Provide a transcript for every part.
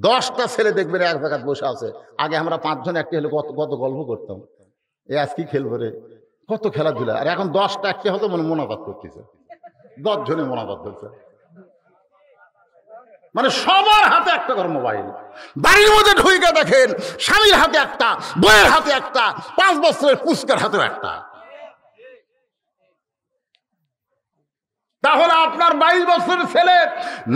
10টা ছেলে দেখবেন এক জায়গায় বসে আছে। আগে আমরা 5 জন একটি হলে কত কত গল্প করতাম, এ আজ কি খেলবো রে, কত খেলাধুলা। আর এখন 10টা একটি হতো মনে মোনাজাত করতেছে, 10 জনে মোনাজাত ধরছে। মানে সবার হাতে একটা করে মোবাইল। বাড়ির মধ্যে ঢুকে দেখেন স্বামীর হাতে একটা, বইয়ের হাতে একটা, 5 বছরের পুস্কার হাতেও একটা। তাহলে আপনার 22 বছরের ছেলে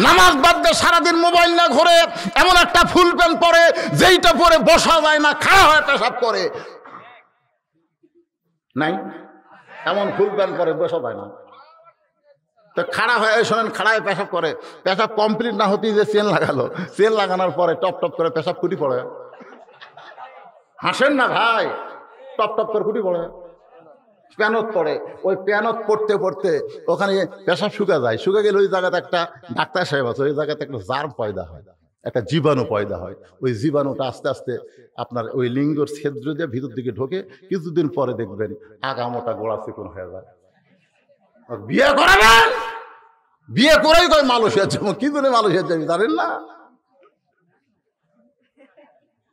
নামাজ বাদ দিয়ে সারাদিন মোবাইল না ঘুরে এমন একটা ফুল প্যান্ট পরে যেইটা পরে বসা যায় না, খাড়া হয়ে পেশাব করে নাই, এমন ফুল প্যান্ট পরে বসা যায় না। তো খাড়া হয়ে শোনেন, খাড়ায় পেশাব করে, পেশাব কমপ্লিট না হতেই যে চেন লাগালো, চেন লাগানোর পরে টপ টপ করে পেশাব ফুটি পড়ে। হাসেন না ভাই, টপ টপ করে ফুটি পড়ে, প্যানত পড়ে। ওই প্যানত পড়তে পড়তে ওখানে পেশাব শুকা যায়, শুকে গেলে ওই জায়গাতে একটা ডাক্তার সাহেব আছে, ওই জায়গাতে একটা জার্ম পয়দা হয়, একটা জীবাণু পয়দা হয়। ওই জীবাণুটা আস্তে আস্তে আপনার ওই লিঙ্গর ছিদ্র দিয়ে ভিতর দিকে ঢোকে, কিছুদিন পরে দেখবেন আগামোটা গোড়া চিকন হয়ে যায়। বিয়ে করাবেন, বিয়ে করেই কয় মালয়েশিয়া যাবো, কি করে মালয়েশিয়া যাবি জানেন না?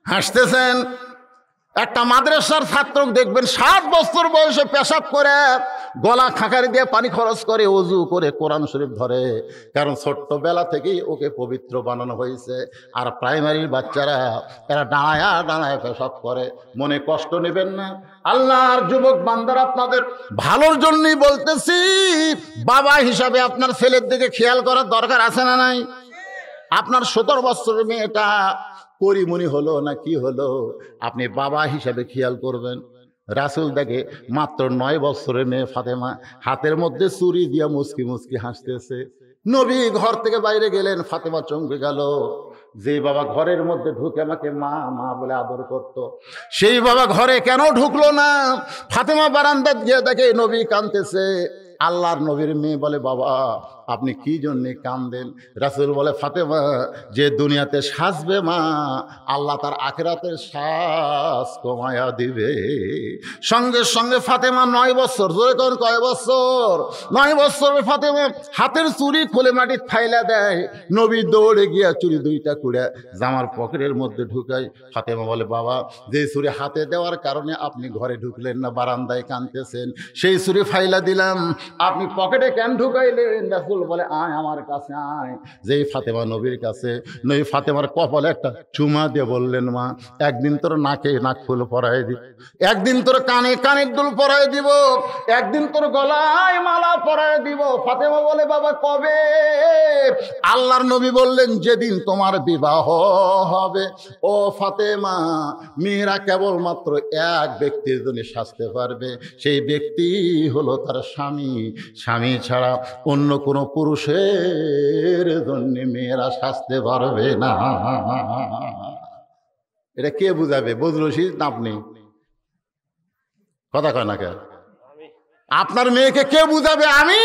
হাসতেছেন। একটা মাদ্রাসার ছাত্র দেখবেন 7 বছর বয়সে পেশাব করে, গলা খাঁকারি দিয়ে পানি খরচ করে, ওযু করে কোরআন শরীফ ধরে, কারণ ছোট্টবেলা থেকেই ওকে পবিত্র বানানো হয়েছে। আর প্রাইমারির বাচ্চারা এরা দাঁড়ায় দাঁড়ায় পেশাব করে। মনে কষ্ট নেবেন না, আল্লাহর যুবক বান্দারা আপনাদের ভালোর জন্যই বলতেছি। বাবা হিসাবে আপনার ছেলের দিকে খেয়াল করার দরকার আছে না নাই? আপনার 17 বছরের মেয়েটা পরিমণি হলো না কি হলো, আপনি বাবা হিসাবে খেয়াল করবেন। রাসূল দেখে মাত্র 9 বছরের মেয়ে ফাতেমা হাতের মধ্যে চুরি দিয়া মুচকি মুচকি হাসতেছে। নবী ঘর থেকে বাইরে গেলেন, ফাতেমা চমকে গেল। যে বাবা ঘরের মধ্যে ঢুকে আমাকে মা মা বলে আদর করত, সেই বাবা ঘরে কেন ঢুকলো না? ফাতেমা বারান্দা গিয়ে দেখে নবী কাঁদতেছে। আল্লাহর নবীর মেয়ে বলে, বাবা আপনি কি জন্যে কাঁদেন? রাসূল বলে, ফাতেমা যে দুনিয়াতে সাজবে মা, আল্লাহ তার আখিরাতের শ্বাস কমায়া দিবে। সঙ্গে সঙ্গে ফাতেমা 9 বছর, জোরে কোন কয় বছর? 9 বছরের ফাতেমা হাতের চুড়ি খুলে মাটি ফাইলা দেয়। নবী দৌড়ে গিয়া চুড়ি 2টা কুড়ে জামার পকেটের মধ্যে ঢুকায়। ফাতেমা বলে, বাবা যে চুড়ি হাতে দেওয়ার কারণে আপনি ঘরে ঢুকলেন না, বারান্দায় কাঁদতেছেন, সেই চুড়ি ফাইলা দিলাম, আপনি পকেটে কেন ঢুকাইলেন? রাসূল বলে, আয় আমার কাছে আয়। যেই ফাতেমা নবীর কাছে, নবী ফাতেমার কপালে একটা চুমা দিয়ে বললেন, মা একদিন তোর নাকে নাক ফুল পরাই দিব, একদিন তোর কানে কানের দুল পরাই দিব, একদিন তোর গলায় মালা পরাই দিব। ফাতেমা বলে, বাবা কবে? আল্লাহর নবী বললেন, যেদিন তোমার বিবাহ হবে। ও ফাতেমা, মেয়েরা কেবলমাত্র এক ব্যক্তির জন্য সাজতে পারবে, সেই ব্যক্তি হলো তার স্বামী। স্বামী ছাড়া অন্য কোনো পুরুষের জন্য মেয়েরা সাজতে পারবে না। এটা কে বুঝাবে? বজলুল রশিদ না আপনি? কথা কয় না কে? আপনার মেয়েকে কে বুঝাবে? আমি।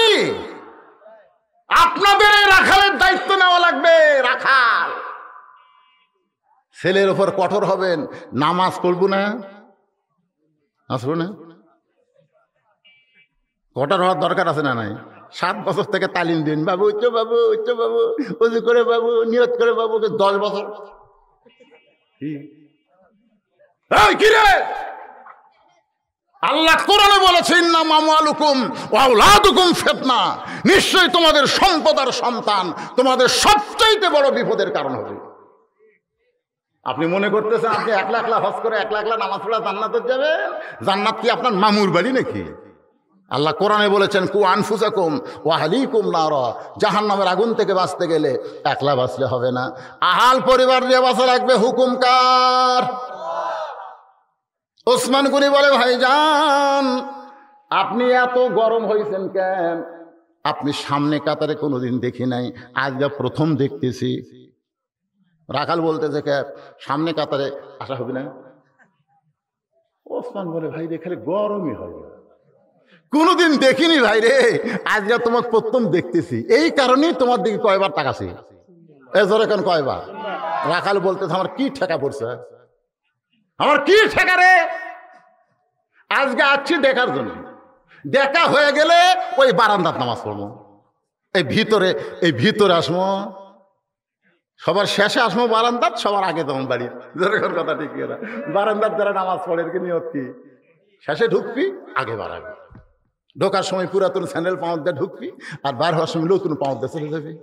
আপনাদের এই রাখালের দায়িত্ব নেওয়া লাগবে। রাখাল ছেলের উপর কঠোর হবেন। নামাজ পড়বো না, আসবো না, কঠোর হওয়ার দরকার আছে না নাই? 7 বছর থেকে তালিম দিন, বাবু উচ্চ বাবু উচ্চ বাবু, উজু করে বাবু, নিয়ত করে বাবু। 10 বছর কি রে? আল্লাহ কোরআনে বলেছেন, ইন্নামা আমওয়ালুকুম ওয়া আওলাদুকুম ফিতনা, নিশ্চয়ই তোমাদের সম্পদ আর সন্তান তোমাদের সবচেয়ে বড় বিপদের কারণ হবে। আপনি মনে করতেছেন আপনি 1 লাখ হজ করে 1 লাখ নামাজ পড়া জান্নাতে যাবেন? জান্নাত কি আপনার মামুর বাড়ি নাকি? আল্লাহ কোরআনে বলেছেন, কু আনফুসাকুম ওয়া আহলিকুম নারা, জাহান্নামের আগুন থেকে বাঁচতে গেলে একলা বাঁচলে হবে না, আহাল পরিবার নিয়ে বাঁচা লাগবে। হুকুম কার? ওসমান গনি বলে, ভাইজান আপনি এত গরম হয়েছেন কেন? আপনি সামনে কাতারে কোনোদিন দেখি নাই, আজ প্রথম দেখতেছি। রাখাল বলতেছে, কে সামনে কাতারে আসা হবে না? ওসমান বলে, ভাই রে খালি গরমই হবে, কোনোদিন দেখিনি ভাই রে, আজকে তোমাকে প্রথম দেখতেছি, এই কারণেই তোমার দিকে কয়বার তাকাছি। এ জোরে কেন কয়বার? রাখাল বলতেছে, আমার কি ঠেকা পড়ছে, আমার কি ঠেকা রে? আজকে আসছি দেখার জন্য, দেখা হয়ে গেলে ওই বারান্দার নামাজ পড়বো, এই ভিতরে আসবো। সবার শেষে আসবো বারান্দার, সবার আগে তখন বাড়ি। কথা ঠিক না? বারান্দার যারা নামাজ পড়ে কি নিয়ত কি? শেষে ঢুকবি, আগে বাড়াবি। ঢোকার সময় পুরাতন স্যান্ডেল পাউন্ড দিয়ে ঢুকবি, আর বার হওয়ার সময় নতুন পাউন্ড দিয়ে চলে যাবি।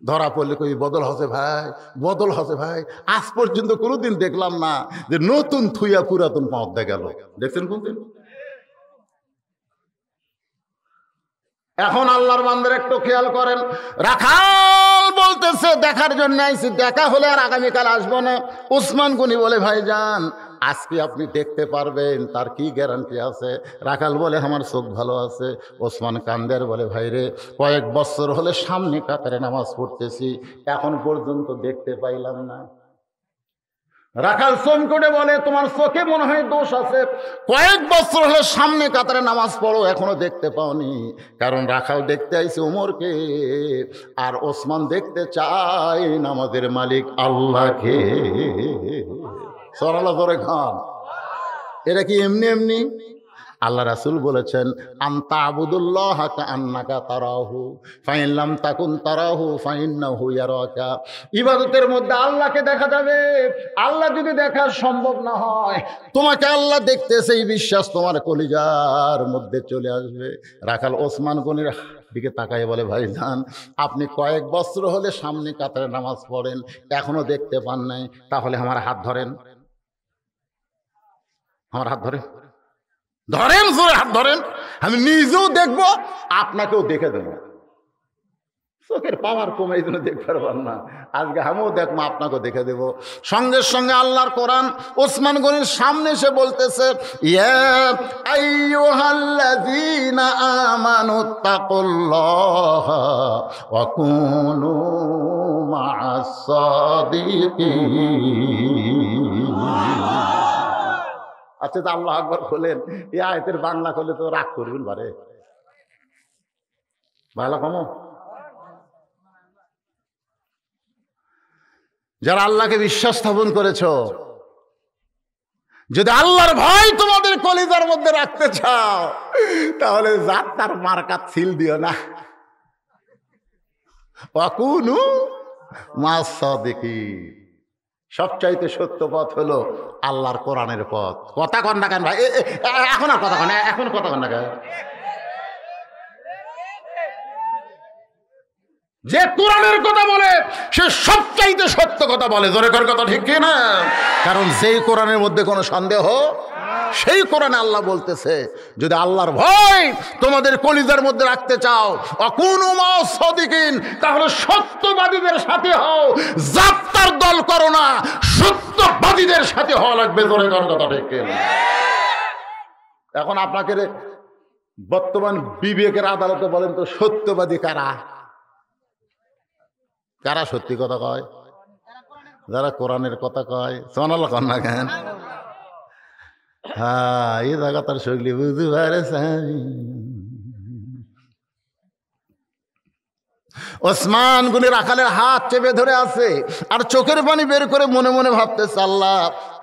ধরা পড়লে কই বদল হসে ভাই, বদল হসে ভাই। আজ পর্যন্ত কোনোদিন দেখলাম না যে নতুন থুইয়া পুরাতন পাউন্ড দিয়ে গেল। দেখছেন কোনদিন? এখন আল্লাহর বান্দার একটু খেয়াল করেন, রাখাল বলতেছে দেখার জন্য আইছি, দেখা হলে আর আগামীকাল আসবো না। ওসমান গনি বলে ভাইজান আজকে আপনি দেখতে পারবেন, তার কি গ্যারান্টি আছে? রাখাল বলে আমার চোখ ভালো আছে। ওসমান কান্দের বলে ভাইরে কয়েক বছর হলে সামনে কাতারে নামাজ পড়তেছি, এখন পর্যন্ত দেখতে পাইলাম না। রাখাল চমকে বলে তোমার চোখে মনে হয় দোষ আছে, কয়েক বছর হলে সামনে কাতারে নামাজ পড়ো, এখনো দেখতে পাওনি। কারণ রাখাল দেখতে আইছে ওমরকে, আর ওসমান দেখতে চায় নামাজের মালিক আল্লাহকে। সরালা ধরে খান, এটা কি এমনি এমনি? আল্লাহ রাসূল বলেছেন আনতা আবুদুল্লাহ কাআন্নাকা তারাহু ফাইন লাম তাকুন তারাহু ফাইন্নাহু ইয়ারাকা। ইবাদতের মধ্যে আল্লাহকে দেখা যাবে। আল্লাহ যদি দেখা সম্ভব না হয়, তোমাকে আল্লাহ দেখতেছে এই বিশ্বাস তোমার কলিজার মধ্যে চলে আসবে। রাখাল ওসমান গনির দিকে তাকায় বলে ভাইজান আপনি কয়েক বছর হলে সামনে কাতারে নামাজ পড়েন, এখনো দেখতে পান নাই, তাহলে আমার হাত ধরেন, আমার হাত ধরেন, ধরেন জোরে হাত ধরেন, আমি নিজেও দেখবো আপনাকেও দেখে দেবো। চোখের পাওয়ার কমে এই জন্য দেখতে পারবেন না, আজকে আমিও দেখবো আপনাকেও দেখে দেব। সঙ্গে সঙ্গে আল্লাহর কোরআন ওসমান গনির সামনে এসে বলতেছে ইয়া আইয়ুহাল্লাযীনা আমানুত্তাকুল্লাহা ওয়া কুনু মা'আস সাদিকিন। আচ্ছা তো আল্লাহু আকবার বলেন, এই আয়াতের বাংলা করলে তো রাগ করবেন বারে ভালো কমো। যারা আল্লাহকে বিশ্বাস স্থাপন করেছো, যদি আল্লাহর ভয় তোমাদের কলিজার মধ্যে রাখতে চাও, তাহলে জাত তার মার্কা ছিল দিও না। ওয়াকুনু মা'আস সাদিকিন। সবচাইতে সত্য পথ হলো আল্লাহর কোরআনের পথ। কথা কন না কেন ভাই? এখন আর কথা কন, এখন কথা কন না কেন? যে কোরআনের কথা বলে সে সবচাইতে সত্য কথা বলে। জোরে কর কথা ঠিক কি না? কারণ যেই কোরআনের মধ্যে কোনো সন্দেহ, সেই কোরআনে আল্লাহ বলতেছে যদি আল্লাহর ভয় তোমাদের কলিজার মধ্যে রাখতে চাও অকুনু মা'আস সাদিকিন, তাহলে সত্যবাদীদের সাথে হও, জাত্তার দল করো না, সত্যবাদীদের সাথে হওয়া লাগবে। জোরে কর কথা ঠিক কি না? এখন আপনাকে বর্তমান বিবেকের আদালতে বলেন তো সত্যবাদী কারা? কারা সত্যি কথা কয়? যারা কোরআনের কথা কয়। সোনাল কন না কেন? হ্যাঁ, এই জায়গা তার শৈলী বুঝতে পারে। ওসমান গনি রাখালের হাত চেপে ধরে আছে আর চোখের পানি বের করে মনে মনে ভাবতেছে আল্লাহ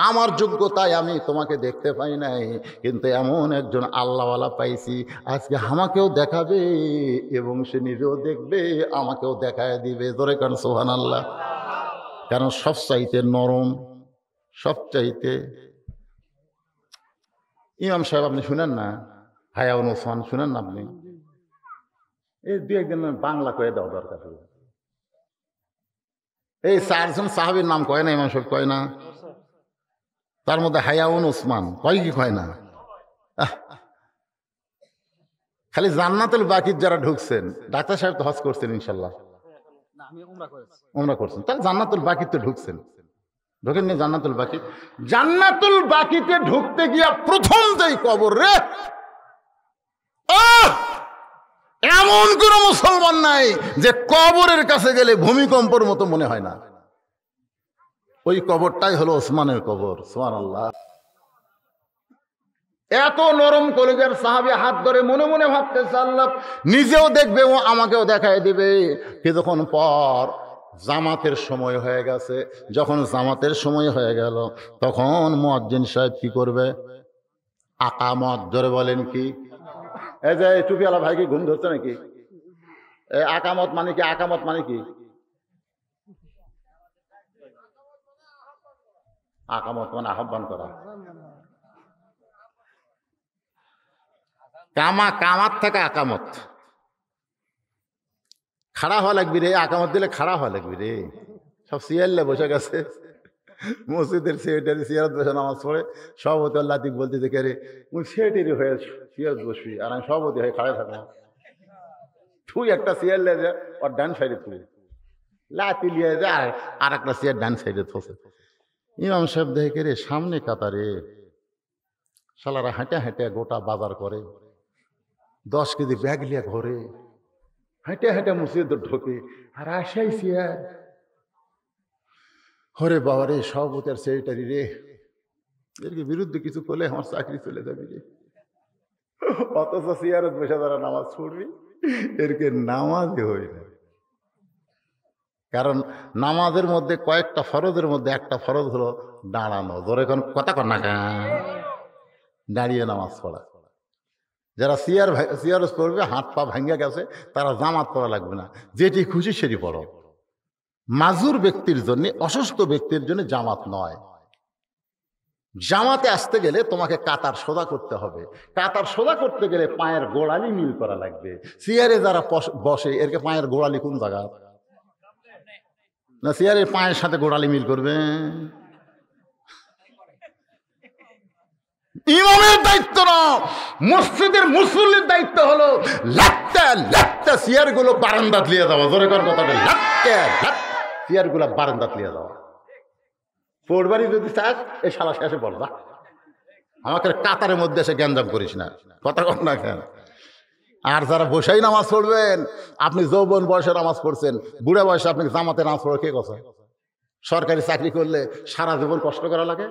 আমার যোগ্যতায় আমি তোমাকে দেখতে পাই নাই, কিন্তু এমন একজন আল্লাহওয়ালা পাইছি, আজকে আমাকেও দেখাবে এবং সে নিজেও দেখবে, আমাকেও দেখায় দিবে। জোরে কারণ সুবহানাল্লাহ। কারণ সবচাইতে নরম, সবচাইতে ইমাম সাহেব আপনি শুনেন না, হায়াউন ওসমান শুনেন না আপনি? এই দু একদিন বাংলা কয়ে দেওয়া দরকার। এই চারজন সাহাবীর নাম কয় না ইমাম সাহেব? কয় না? তার মধ্যে হায়াউন ওসমান কয় কি কয় না? খালি জান্নাতুল বাকির যারা ঢুকছেন, ডাক্তার সাহেব তো হজ করছেন ইনশাল্লাহ, উমরা করছেন, তাহলে জান্নাতুল বাকির তো ঢুকছেন। ঢোকেননি জান্নাতুল বাকি? জান্নাতুল বাকিতে ঢুকতে গিয়া প্রথম যেই কবর রে, এমন কোন মুসলমান নাই যে কবরের কাছে গেলে ভূমিকম্পের মতো মনে হয় না। ওই কবরটাই হলো ওসমানের কবর। সুবহানাল্লাহ। এত নরম কলিজার সাহাবী হাত ধরে মনে মনে ভাবতেছে আল্লাহ নিজেও দেখবে ও আমাকেও দেখায় দিবে। কিছুক্ষণ পর জামাতের সময় হয়ে গেছে। যখন জামাতের সময় হয়ে গেল তখন মুয়াজ্জিন সাহেব কি করবে? আকামত। ধরে বলেন কি? এই যে টুপিওয়ালা ভাই কি ঘুম ধরছে নাকি? আকামত মানে কি? আকামত মানে কি? আকামত মানে আহ্বান করা। কামাত থেকে আকামত, খাড়া হওয়া লাগবি রে, আকামত দিলে খাড়া হওয়া লাগবি রে। সব সিয়াল্লা বসে গেছে মসজিদের সেক্রেটারি সিয়ারত বসে নামাজ পড়ে, সভাপতি লাতিক বলতে দেখে রে মুই সেক্রেটারি হয়ে সিয়ারত বসবি আর আমি সভাপতি হয়ে খাড়া থাকবো। তুই একটা সিয়ার লে যা ওর ডান সাইডে তুই লাতি লিয়ে যা আর একটা সিয়ার ডান সাইডে থসে। ইমাম সাহেব দেখে রে সামনে কাতারে শালারা হাঁটে হাঁটে গোটা বাজার করে, 10 কেজি ব্যাগ লিয়ে ঘরে হেঁটে হেঁটে মসজিদে ঢোকে আর আসাই সিয়ার। হরে বাবা রে, সভাপতি আর সেক্রেটারি রে, এর বিরুদ্ধে কিছু করলে আমার চাকরি চলে যাবি রে। অথচ সিয়ারত বসে তারা নামাজ পড়বি, এরকে নামাজই হই না। কারণ নামাজের মধ্যে কয়েকটা ফরজের মধ্যে একটা ফরজ হলো দাঁড়ানো। ধরে এখন কথা কর না, দাঁড়িয়ে নামাজ পড়া। যারা সিয়ারত পড়বে হাত পা ভাঙ্গা গেছে তারা জামাত পড়া লাগবে না, যেটি খুশি সেটি পড়ো। মাজুর ব্যক্তির জন্য, অসুস্থ ব্যক্তির জন্য জামাত নয়। জামাতে আসতে গেলে তোমাকে কাতার সোজা করতে হবে। কাতার সোজা করতে গেলে পায়ের গোড়ালি মিল করা লাগবে। সিয়ারে যারা বসে এরকে পায়ের গোড়ালি কোন জায়গা না, সিয়ারের পায়ের সাথে গোড়ালি মিল করবে। ইমামের দায়িত্ব না, মসজিদের মুসল্লির দায়িত্ব হলো লাত্তা লাত্তা সিয়ার গুলো বারান্দাত লিয়ে যাওয়া। জোরে কর কথাটা, লাত্তা লাত্তা সিয়ার গুলো বারান্দাত লিয়ে যাওয়া। পড়বারই যদি চাস এই শালা শেষে বলবা, আমাকে কাতারের মধ্যে এসে গ্যাঞ্জাম করিস না, কথা কর না কেন। আর যারা বসেই নামাজ পড়বেন, আপনি যৌবন বয়সে নামাজ পড়ছেন, বুড়া বয়সে আপনি জামাতে নামাজ পড়ে কে কথা? সরকারি চাকরি করলে সারা জীবন কষ্ট করা লাগে।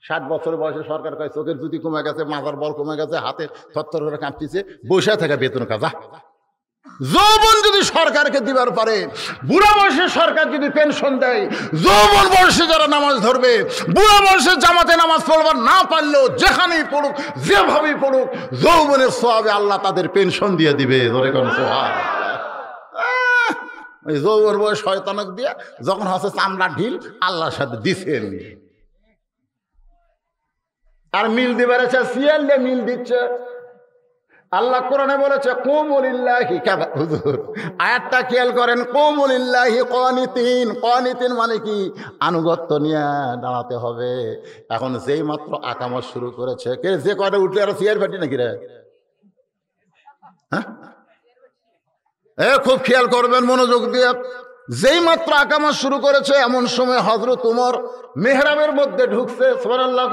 60 বছর বয়সে সরকার কয় চোখের জুতি কমে গেছে, মাথার বল কমে গেছে, হাতে থরথর করে কাঁপতেছে, বসে থাকা বেতন কাজা। যৌবন যদি সরকারকে দিবার পারে, বুড়া বয়সে সরকার যদি পেনশন দেয়, যৌবন বয়সে যারা নামাজ ধরবে, বুড়া বয়সে জামাতে নামাজ পড়বার না পারলেও যেখানেই পড়ুক, যেভাবেই পড়ুক, যৌবনের সওয়াবে আল্লাহ তাদের পেনশন দিয়ে দিবে। ধরে কোন ওই যৌবন বয়স শয়তানক দিয়ে যখন হচ্ছে চামড়া ঢিল, আল্লাহর সাথে দিচ্ছেন। আর মিল দিবার আছে সিয়ালে মিল দিচ্ছে। আল্লাহ কোরআনে বলেছে কুমুলিল্লাহি হুজুর, আয়াতটা খেয়াল করেন, কুমুলিল্লাহি কানিতিন। কানিতিন মানে কি? আনুগত্য নিয়ে দাঁড়াতে হবে। এখন যেই মাত্র আকামত শুরু করেছে, কে যে কয়টা উঠলে আর সিয়ার ফাটি নাকি রে? হ্যাঁ, খুব খেয়াল করবেন মনোযোগ দিয়ে। যেই মাত্র আকামত শুরু করেছে এমন সময় হযরত উমর মেহরাবের মধ্যে ঢুকছে। সুবহানাল্লাহ।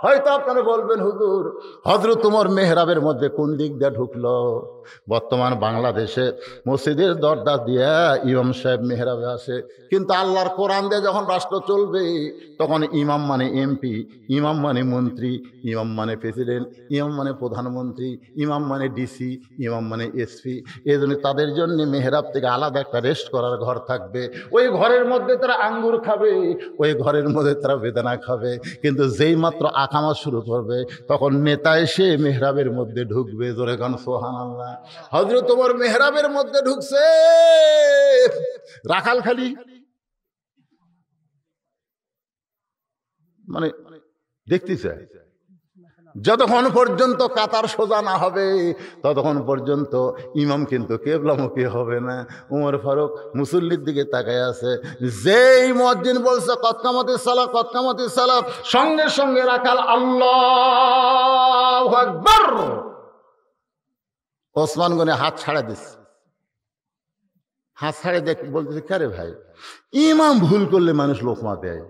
হয়তো আপনারা বলবেন হুজুর হযরত উমর মেহরাবের মধ্যে কোন দিক দিয়ে ঢুকলো? বর্তমান বাংলাদেশে মসজিদের দরজা দিয়ে ইমাম সাহেব মেহরাবে আসে, কিন্তু আল্লাহর কোরআন দিয়ে যখন রাষ্ট্র চলবে তখন ইমাম মানে এমপি, ইমাম মানে মন্ত্রী, ইমাম মানে প্রেসিডেন্ট, ইমাম মানে প্রধানমন্ত্রী, ইমাম মানে ডিসি, ইমাম মানে এসপি। এই জন্য তাদের জন্য মেহরাব থেকে আলাদা একটা রেস্ট করার ঘর থাকবে। ওই ঘরের মধ্যে তারা আঙ্গুর খাবে, ওই ঘরের মধ্যে তারা বেদানা খাবে। কিন্তু যেই মাত্র আকামত শুরু করবে তখন নেতা এসে মেহরাবের মধ্যে ঢুকবে। জোরে গান সুবহানাল্লাহ। হযরত ওমর মেহরাবের মধ্যে ঢুকছে, রাখাল খালি মানে দেখতেছে। যতক্ষণ পর্যন্ত কাতার সোজা না হবে ততক্ষণ পর্যন্ত ইমাম কিন্তু কিবলামুখী হবে না। উমর ফারুক মুসল্লির দিকে তাকায় আছে। যেই মুয়াজ্জিন বলছে কদ কামাতিস সালাহ, কদ কামাতিস সালাহ, সঙ্গে সঙ্গে রাখাল আল্লাহু আকবার। ওসমান গনি হাত ছাড়া দিস, হাত ছাড়ে দেখ বলতেছে কারে ভাই, ইমাম ভুল করলে মানুষ লোকমা দেয়,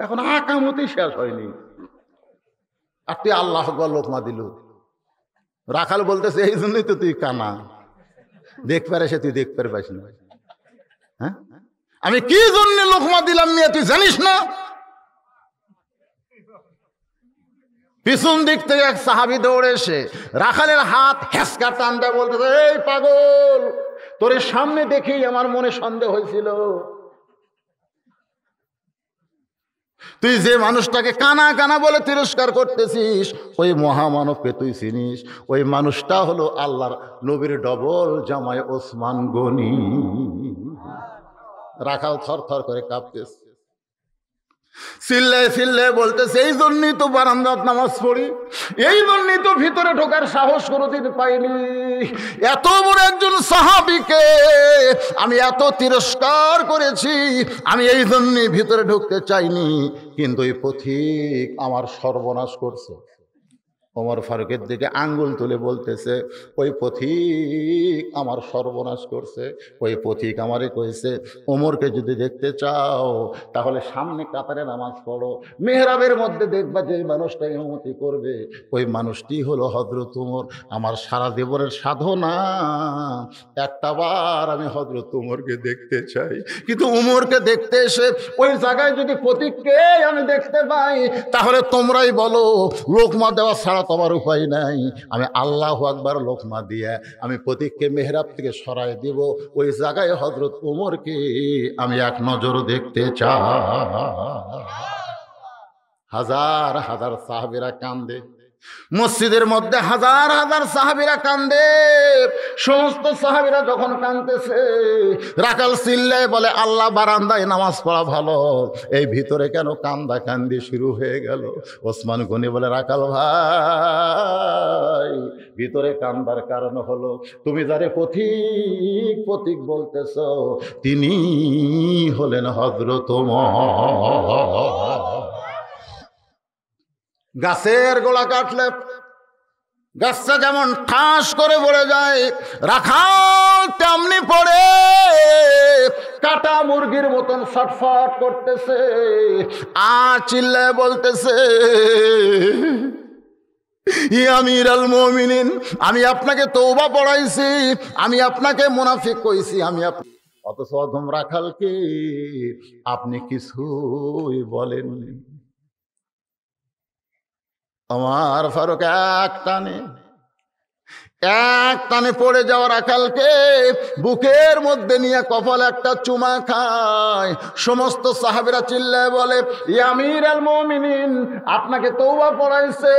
এখন আকামতই শেষ হয়নি আর তুই আল্লাহ আকবার লোকমা দিল। রাখাল বলতেছে এই জন্যই তো তুই কানা, দেখ পারে সে তুই দেখ পারে পাইস না। হ্যাঁ, আমি কি জন্য লোকমা দিলাম মিয়া তুই জানিস না? পিছন দিক থেকে এক সাহাবী দৌড়ে এসে রাখালের হাত হেসকা টান দেয়, বলতেছে এই পাগল, তোর সামনে দেখেই আমার মনে সন্দেহ হয়েছিল, তুই যে মানুষটাকে কানা কানা বলে তিরস্কার করতেছিস ওই মহামানবকে তুই চিনিস? ওই মানুষটা হলো আল্লাহর নবীর ডবল জামাই ওসমান গনি। রাখাল থর থর করে কাঁপতেছে। চিল্লায় চিল্লায় বলতেছে, এই জন্যই তো বারান্দাত নামাজ পড়ি, এই জন্যই তো ভিতরে ঢোকার সাহস কোনোদিন পাইনি। এত বড় একজন সাহাবীকে আমি এত তিরস্কার করেছি, আমি এই জন্যই ভিতরে ঢুকতে চাইনি, কিন্তু এই পথিক আমার সর্বনাশ করছে। ওমর ফারুকের দিকে আঙ্গুল তুলে বলতেছে, ওই পথিক আমার সর্বনাশ করছে, ওই পথিক আমারে কইছে, ওমরকে যদি দেখতে চাও তাহলে সামনে কাতারে নামাজ পড়ো, মেহরাবের মধ্যে দেখবা যে মানুষটা ইমামতি করবে ওই মানুষটি হলো হযরত ওমর। আমার সারা জীবনের সাধনা একটাবার আমি হযরত ওমরকে দেখতে চাই, কিন্তু ওমরকে দেখতে এসে ওই জায়গায় যদি পথিককে আমি দেখতে পাই তাহলে তোমরাই বলো লোকমা দেওয়া ছাড়া তোমার উপায় নাই। আমি আল্লাহু আকবার লোকমা দিয়ে আমি পথিককে মেহরাব থেকে সরাই দিব, ওই জায়গায় হযরত ওমরকে আমি এক নজর দেখতে চাই। হাজার হাজার সাহাবীরা কান্দে, মসজিদের মধ্যে হাজার হাজার সাহাবীরা কান্দে। সমস্ত সাহাবীরা যখন কাঁদতেছে, রাখাল চিল্লায় বলে, আল্লাহ বারান্দায় নামাজ পড়া ভালো, এই ভিতরে কেন কান্দা কান্দি শুরু হয়ে গেল? ওসমান গনি বলে, রাখাল ভাই, ভিতরে কান্দার কারণ হলো তুমি যারে পথিক পথিক বলতেছ তিনি হলেন হযরত ওমর। গাছের গোড়া কাটলে গাছটা যেমন ঠাস করে পড়ে যায়, রাখাল তেমনি পড়ে কাটা মুরগির মতন ছটফট করতেছে, আর চিল্লায় বলতেছে, আমির আল মুমিনিন, আমি আপনাকে তওবা পড়াইছি, আমি আপনাকে মুনাফিক কইছি, আমি অথচ অধম রাখালকে আপনি কিছুই বলেননি। আমার ফারুক এক টানে পড়ে যাওয়া রাখালকে বুকের মধ্যে নিয়ে কপাল একটা চুমা খায়। সমস্ত সাহাবীরা চিল্লায় বলে, ইয়া আমির আল মুমিনিন, আপনাকে তওবা পড়াইছে,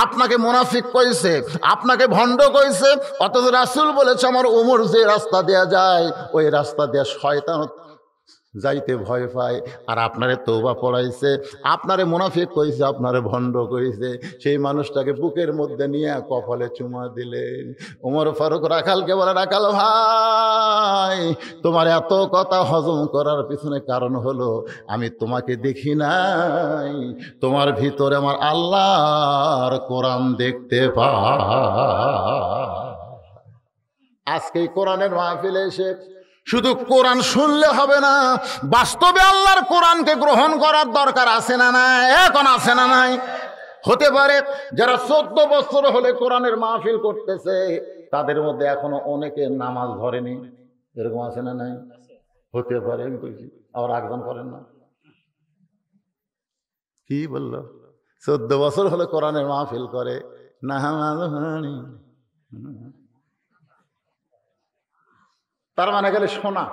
আপনাকে মুনাফিক কইছে, আপনাকে ভণ্ড কইছে, অথচ রাসূল বলেছে আমার ওমর যে রাস্তা দেয়া যায় ওই রাস্তা দেয়া শয়তান যাইতে ভয় পায়, আর আপনারে তওবা পড়াইছে, আপনারে মুনাফিক কইছে, আপনারে ভণ্ড কইছে, সেই মানুষটাকে বুকের মধ্যে নিয়ে কপালে চুমা দিলেন। ওমর ফারুক রাখালকে বলে, রাখাল ভাই, তোমার এত কথা হজম করার পিছনে কারণ হলো আমি তোমাকে দেখি নাই, তোমার ভিতরে আমার আল্লাহর কোরআন দেখতে পাই। আজকে কোরআনের মাহফিলে এসে শুধু কোরআন শুনলে হবে না, বাস্তবে আল্লাহর কোরআনকে গ্রহণ করার দরকার আছে না নাই? এখন আছে না নাই? হতে পারে যারা 14 বছর হলে কোরআনের মাহফিল করতেছে তাদের মধ্যে এখনো অনেকে নামাজ ধরেনি, এরকম আছে না নাই? হতে পারে, আমি বলছি, আবার একজন করেন না। কি বললো? 14 বছর হলে কোরআনের মাহফিল করে, নামাজ হয়নি। তার মানে গেলে শোনা,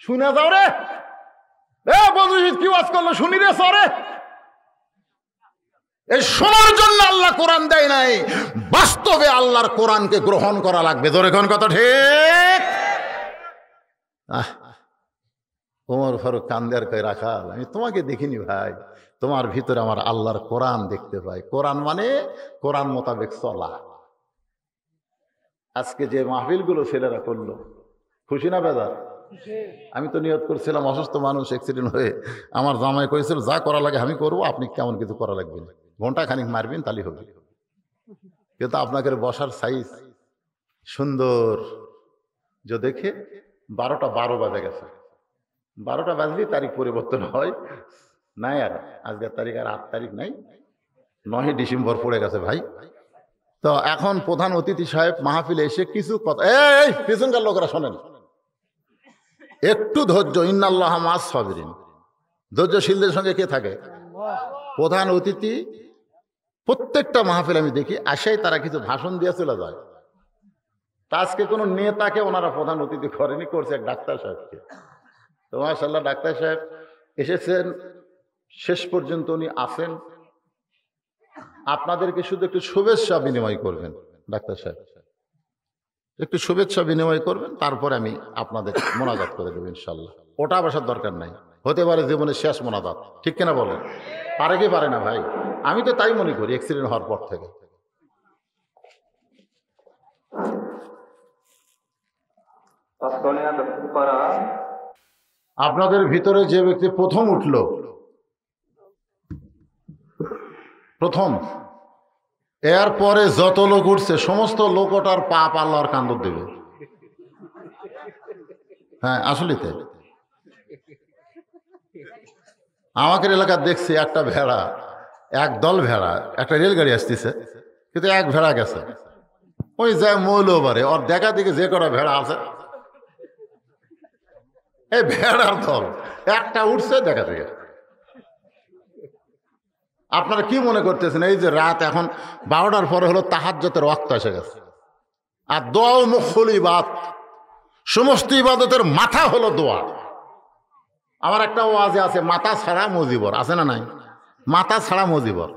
শুনে যাও রে, কি ওয়াজ করলো, শুনি রে সরে। এই শোনার জন্য আল্লাহ কোরআন দেয় নাই, বাস্তবে আল্লাহর কোরআনকে গ্রহণ করা লাগবে। ধরে কোন কথা ঠিক? ওমর ফারুক কান্দার কই, রাখাল, আমি তোমাকে দেখিনি ভাই, তোমার ভিতরে আমার আল্লাহর কোরআন দেখতে পাই। কোরআন মানে কোরআন মোতাবেক চলা। আজকে যে মাহফিলগুলো ছেলেরা করলো, খুশি না বেজার? আমি তো নিয়ত করছিলাম, অসুস্থ মানুষ অ্যাক্সিডেন্ট হয়ে, আমার জামাই করেছিল যা করা লাগে আমি করবো, আপনি কেমন কিছু করা লাগবে না, ঘন্টা খানিক মারবেন তাহলে হবে। কিন্তু আপনাকে বসার সাইজ সুন্দর যে দেখে 12টা 12 বাজে গেছে। 12টা বাজলেই তারিখ পরিবর্তন হয় নাই, আর আজকের তারিখ আর 8 তারিখ নাই, 9 ডিসেম্বর পড়ে গেছে ভাই। তো এখন প্রধান অতিথি সাহেব মাহফিলে এসে কিছু কথা, এই পিছনকার লোকেরা শোনেন, একটু ধৈর্য, ইন্নাল্লাহ মাস সাবিরিন, ধৈর্যশীলদের সঙ্গে কে থাকে? প্রধান অতিথি। প্রত্যেকটা মাহফিল আমি দেখি আসাই তারা কিছু ভাষণ দিয়ে চলে যায়। তা আজকে কোনো নেতাকে ওনারা প্রধান অতিথি করেনি, করছে এক ডাক্তার সাহেবকে। তো মাশাআল্লাহ ডাক্তার সাহেব এসেছেন, শেষ পর্যন্ত উনি আসেন, আপনাদেরকে শুধু একটু শুভেচ্ছা বিনিময় করবেন। ডাক্তার সাহেব একটু শুভেচ্ছা বিনিময় করবেন, তারপরে আমি আপনাদের মোনাজাত করে দেবো ইনশাল্লাহ। ওটা বসার দরকার নাই, হতে পারে জীবনের শেষ মোনাজাত, ঠিক কিনা বলেন? পারে কি পারে না ভাই? আমি তো তাই মনে করি অ্যাক্সিডেন্ট হওয়ার পর থেকে। আপনাদের ভিতরে যে ব্যক্তি প্রথম উঠল, প্রথম, এরপরে যত লোক উঠছে সমস্ত লোক ওটার পাপ আল্লাহর কান্দর দেবে। হ্যাঁ আসলে তাই। আমাদের এলাকা দেখছি একটা ভেড়া, এক দল ভেড়া, একটা রেলগাড়ি আসতেছে, কিন্তু এক ভেড়া গেছে, ওই যায় মৌলবারে ওর দেখা দিকে যে কটা ভেড়া আছে এই ভেড়ার দল একটা উঠছে দেখা থেকে। আপনারা কি মনে করতেছেন এই যে রাত এখন 12টার পরে হলো তাহাজ্জুদের ওয়াক্ত এসে গেছে, আর দোয়া মুখল ইবাদত, সমস্ত ইবাদতের মাথা হলো দোয়া। আমার একটা ওয়াজে আছে মাথা ছাড়া মজিবর, আছে না নাই? মাথা ছাড়া মজিবর,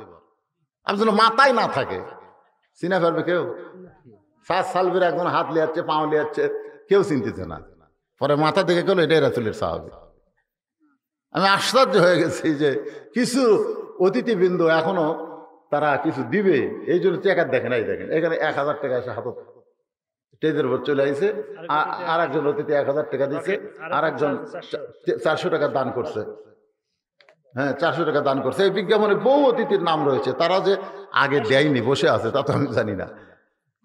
আপনার মাথায় না থাকে চিনা ফেলবে কেউ? 7 সালবের একজন হাত লিয়াচ্ছে, পাও লিয়াচ্ছে, কেউ চিনতেছে না, পরে মাথা থেকে গেল এটাই রাসূলের সাহাবী। আমি আশ্চর্য হয়ে গেছি যে কিছু অতিথিবৃন্দ এখনো তারা কিছু দিবে, এই জন্য টাকা দেখেন, এই দেখেন এখানে 1000 টাকা এসে হাতত স্টেজের উপর চলে আসছে, আর একজন অতিথি 1000 টাকা দিচ্ছে, আর একজন 400 টাকা দান করছে। হ্যাঁ 400 টাকা দান করছে। এই বিজ্ঞাপনে বহু অতিথির নাম রয়েছে, তারা যে আগে দেয়নি বসে আছে তা তো আমি জানি না।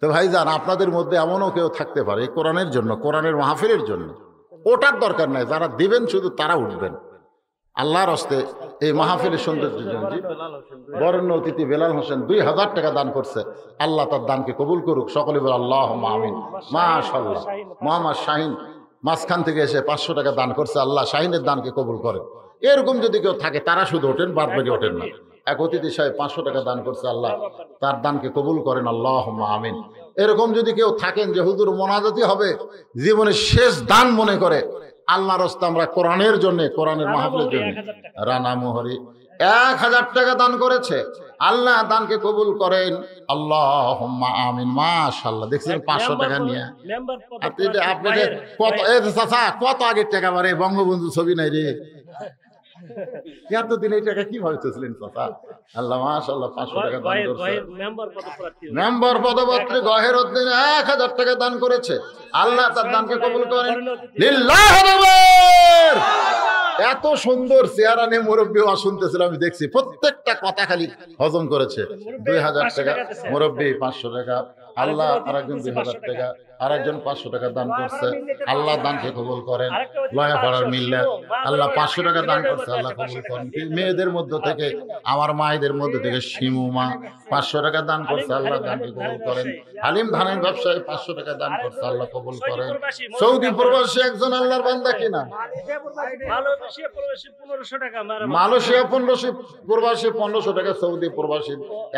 তো ভাইজান আপনাদের মধ্যে এমনও কেউ থাকতে পারে কোরআনের জন্য, কোরআনের মাহফিলের জন্য ওটার দরকার নাই, যারা দিবেন শুধু তারা উঠবেন আল্লাহর হস্তে এই মাহফিলের সৌন্দর্যের জন্য। বরেণ্য অতিথি বেলাল হোসেন 2000 টাকা দান করছে, আল্লাহ তার দানকে কবুল করুক, সকলে বলে আল্লাহুম্মা আমিন। মাশাআল্লাহ। মোহাম্মদ শাহিন মাঝখান থেকে এসে 500 টাকা দান করছে, আল্লাহ শাহিনের দানকে কবুল করে। এরকম যদি কেউ থাকে তারা শুধু ওঠেন, বাদ বাকি ওঠেন না। এক অতিথি সাহেব 500 টাকা দান করছে, আল্লাহ তার দানকে কবুল করেন, আল্লাহুম্মা আমিন। এরকম যদি কেউ থাকেন যে হুজুর মোনাজাতি হবে জীবনের শেষ দান মনে করে, আল্লাহর রাস্তায় আমরা কোরআনের জন্য, কোরআনের মাহফিলের জন্য, রানা মোহরি 1000 টাকা দান করেছে, আল্লাহ দানকে কবুল করেন, আল্লাহুম্মা আমিন। মাশাআল্লাহ। দেখছেন 500 টাকা নিয়ে আপনাদের কত চাচা কত আগের টাকা বারে, বঙ্গবন্ধু ছবি নাই রে, এতদিন এই টাকা কিভাবে চলছিলেন চাচা? আল্লাহ মাশাআল্লাহ 500 টাকা দান করছে। মেম্বার পদপ্রার্থী গহের উদ্দিন 1000 টাকা দান করেছে, আল্লাহ তার দানকে কবুল করেন, লিল্লাহি আকবার। এত সুন্দর চেহারা নিয়ে মুরব্বী ওয়াজ শুনতেছিলাম, আমি দেখছি প্রত্যেকটা কথা খালি হজম করেছে। 2000 টাকা মুরব্বী, 500 টাকা, আল্লাহ আরেকজন 2000 টাকা, আরেকজন 500 টাকা দান করছে, আল্লাহ দানকে কবুল করেন। লয়াপাড়ার মিল্লাত আল্লাহ 500 টাকা দান করছে, আল্লাহ কবুল করেন। মেয়েদের মধ্য থেকে, আমার মায়েদের মধ্য থেকে শিমু মা 500 টাকা দান করছে, আল্লাহ দানকে কবুল করেন। হালিম ধানের ব্যবসায়ী 500 টাকা দান করছে, আল্লাহ কবুল করেন। সৌদি প্রবাসী একজন আল্লাহর বান্দা কিনা, মালয়েশিয়া প্রবাসী 1500 টাকা, সৌদি প্রবাসী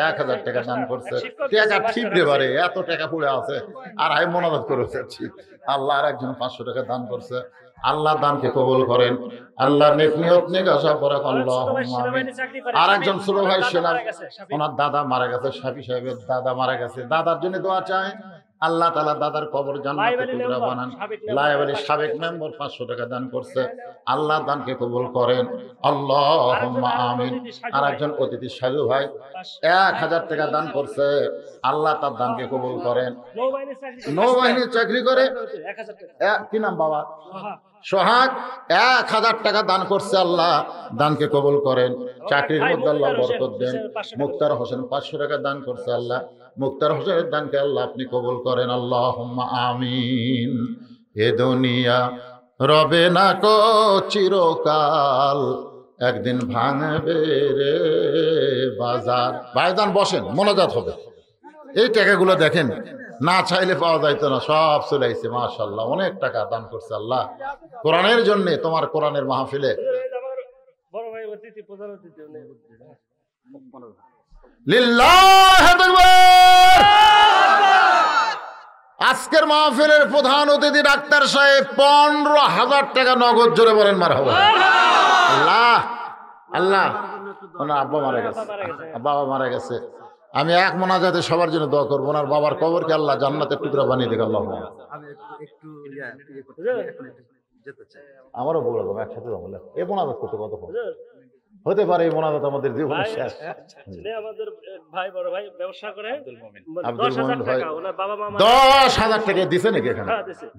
1000 টাকা দান করছে। টাকা ঠিক রে, এত টাকা পড়ে আছে আর আমি মোনাজাত করেছি। আল্লাহ আর একজন 500 টাকা দান করছে, আল্লাহ দানকে কবুল করেন, আল্লাহ নেক নিয়ত নেক আশা করে, আল্লাহুম্মা আমিন। আর একজন ছোট ভাই সেনার, ওনার দাদা মারা গেছে, শাফি সাহেবের দাদা মারা গেছে, দাদার জন্য দোয়া চায়, আল্লাহ তাআলা দাদার কবর জান্নাতের টুকরা বানান। লায়াবাড়ির সাবেক মেম্বার 500 টাকা দান করছে, আল্লাহ দানকে কবুল করেন, আল্লাহুম্মা আমিন। আর একজন অতিথি সাজু ভাই 1000 টাকা দান করছে, আল্লাহ তার দানকে কবুল করেন। নৌবাহিনীর চাকরি করে, কি নাম বাবা? সোহাগ 1000 টাকা দান করছে, আল্লাহ দানকে কবুল করেন, চাকরির মধ্যে আল্লাহ বরকত দেন। মুক্তার হোসেন 500 টাকা দান করছে, আল্লাহ মুক্তার হোসেনের দানকে আল্লাহ আপনি কবুল করেন, আল্লাহুম্মা আমিন। এ দুনিয়া রবে না কো চিরকাল, একদিন ভাঙবে রে বাজার। ভাইজান বসেন, মোনাজাত হবে। এই টাকাগুলো দেখেন, না চাইলে পাওয়া যাইতো না, সব চলে আসছে। মাশাআল্লাহ, অনেক টাকা দান করছে আল্লাহ কোরআনের জন্য, তোমার কোরআনের মাহফিলে। লিল্লাহি আকবার। আজকের মাহফিলের প্রধান অতিথি ডাক্তার সাহেব 15,000 টাকা নগদ, জোরে বলেন মারহাবা। আল্লাহ আল্লাহ। ওনার আব্বা মারা গেছে, বাবা মারা গেছে। আমি এক মোনাজাতে সবার জন্য দোয়া করবো, ওনার বাবার কবরকে আল্লাহ জান্নাতের টুকরা বানিয়ে দেবে। আল্লাহ আমারও বলে দেবো একসাথে যাবো এই মোনাজাত করতে কত হতে পারে এই মোনাজাত আমাদের জীবনের শেষ। আমাদের ভাই বড় ভাই ব্যবসা করে আব্দুল মোমিন ভাই ওনার বাবা মা 10,000 টাকা দিছে নাকি এখানে?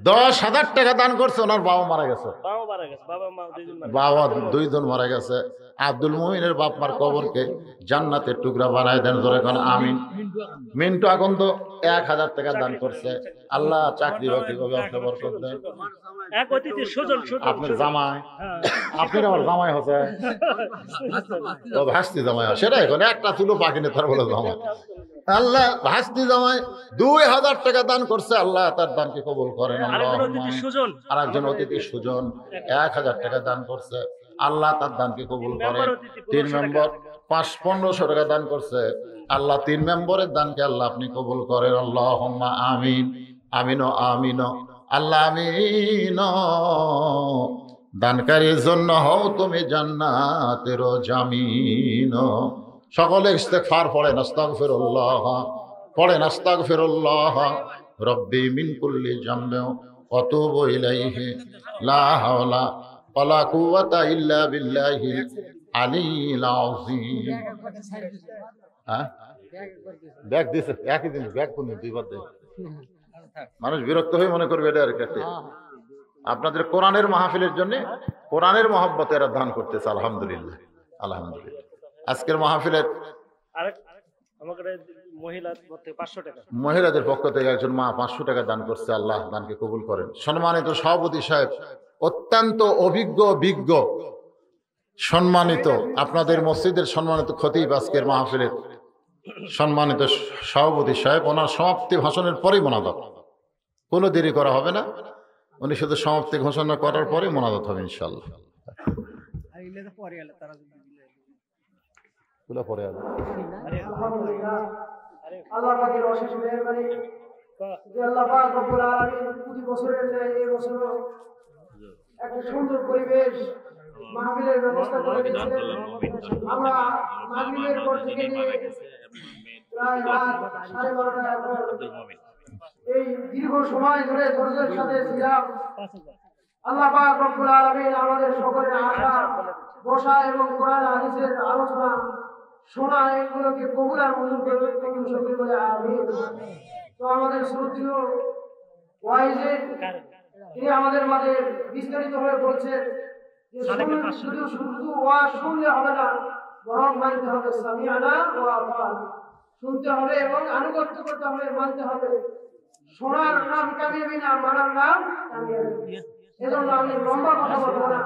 10,000 টাকা দান করছে, ওনার বাবা মারা গেছে। বাবা দুইজন মারা গেছে। আব্দুল মোমিনের বাপ মার কবরকে জান্নাতের টুকরা বানায় দেন, জোরে কোন আমিন। মিন্টু এখন তো 1,000 টাকা দান করছে। আল্লাহ চাকরি বাকরি ব্যবস্থা বরকত দেন। এক অতিথি সুজন আপনার জামাই, আপনার আমার জামাই হচ্ছে ভাস্তি জামাই, সেটা এখন একটা চুলো পাকিনি তার বলে জামাই। আল্লাহ ভাস্তি জামাই 2,000 টাকা দান করছে, আল্লাহ তার দানকে কবুল করেন। আর একজন অতিথি সুজন 1,000 টাকা দান করছে, আল্লাহ তার দানকে কবুল করেন। 3 মেম্বার 1500 টাকা দান করছে, আল্লাহ 3 মেম্বরের দানকে আল্লাহ আপনি কবুল করেন। আল্লাহুম্মা আমিন। আমিনো আমিনো আল্লাহ আমিন। দানকারীর জন্য হও তুমি জান্নাতের জামিন। সকলে ইস্তেগফার পড়েন, আস্তাগফিরুল্লাহ পড়েন, আস্তাগফিরুল্লাহ রব্বি মিন কুল্লি জামবে ওয়া তুবু ইলাইহি লা হাওলা ওয়ালা কুওয়াতা ইল্লা বিল্লাহিল আলিয়্যিল আযীম। হ্যাঁ ব্যাগ দিছে, একই দিন ব্যাগ কোন দুইবার দেয়, মানুষ বিরক্ত হয়ে মনে করবে এটা আর কি। আপনাদের কোরআনের মাহফিলের জন্য কোরআনের মহব্বতে এরা দান করতেছে। আলহামদুলিল্লাহ আলহামদুলিল্লাহ। আজকের মাহফিলের মহিলাদের পক্ষ থেকে একজন মা 500 টাকা দান করছে, আল্লাহ দানকে কবুল করেন। সম্মানিত সভাপতি সাহেব, অত্যন্ত অভিজ্ঞ বিজ্ঞ সম্মানিত আপনাদের মসজিদের সম্মানিত খতিব, আজকের মাহফিলের সম্মানিত সভাপতি সাহেব, ওনার সমাপ্তি ভাষণের পরেই মোনাজাত, কোনো দেরি করা হবে না। উনি শুধু সমাপ্তি ঘোষণা করার পরে মোনাজাত হবে ইনশাআল্লাহ। আল্লাহ পাকের অশেষ মেহেরবানি যে আল্লাহ পাক রব্বুল আলামিন প্রতি বছরের ন্যায় এই বছরও একটা সুন্দর পরিবেশ মাহফিলের ব্যবস্থা করে দিয়েছিলেন। আমরা মাহফিলের পর থেকে নিয়ে প্রায় রাত 12:30 পর এই দীর্ঘ সময় ধরে ধৈর্যের সাথে ছিলাম। আল্লাহ পাক রব্বুল আলামিন আমাদের সকলের আশা বসা এবং কোরআন হাদিসের আলোচনা শোনা এগুলোকে কবুল আর মঞ্জুর করে সকলে বলে আমিন। তো আমাদের শ্রদ্ধেয় ওয়াইজে তিনি আমাদের মাঝে বিস্তারিত হয়ে বলছেন যে শুধু ওয়াজ শুনলে হবে না, বরং মানতে হবে সামিআনা ওয়া আতা'না, শুনতে হবে এবং আনুগত্য করতে হবে, মানতে হবে। শোনার নাম কামিয়াবি না, মানার নাম কামিয়াবি। এজন্য আমি লম্বা কথা বলবো না।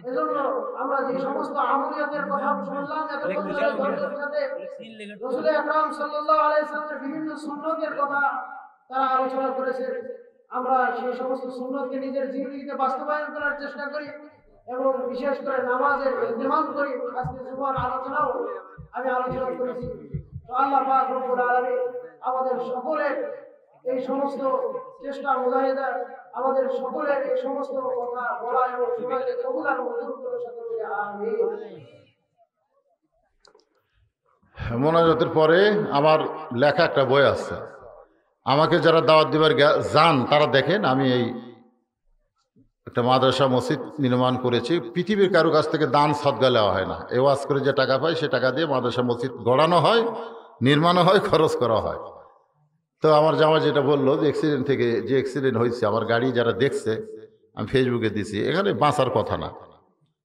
এজন্য আমরা যে সমস্ত আমলিয়াতের কথা শুনলাম এতক্ষণ ধরে ধৈর্যের সাথে রাসূল আকরাম সাল্লাল্লাহু আলাইহি সাল্লামের বিভিন্ন সুন্নতের কথা তারা আলোচনা করেছে, আমরা সেই সমস্ত সুন্নতকে নিজের জীবনীতে বাস্তবায়ন করার চেষ্টা করি এবং বিশেষ করে নামাজের ইহতিমাম করি। আজকে জুমার আলোচনাও আমি আলোচনা করেছি। তো আল্লাহ পাক রব্বুল আলামিন আমাদের সকলের এই সমস্ত চেষ্টা মুজাহিদা, আমাদের সকলের এই সমস্ত কথা বলা এবং শোনাকে কবুল আর মঞ্জুর করে সকলকে আমিন। মোনাজাতের পরে আমার লেখা একটা বই আছে, আমাকে যারা দাওয়াত দিবার যান তারা দেখেন আমি এই একটা মাদ্রাসা মসজিদ নির্মাণ করেছি। পৃথিবীর কারো কাছ থেকে দান সদকা নেওয়া হয় না। এ ওয়াজ করে যে টাকা পায় সে টাকা দিয়ে মাদ্রাসা মসজিদ গড়ানো হয়, নির্মাণও হয়, খরচ করা হয়। তো আমার জামাই যেটা বললো যে অ্যাক্সিডেন্ট হয়েছে, আমার গাড়ি যারা দেখছে আমি ফেসবুকে দিছি, এখানে বাঁচার কথা না।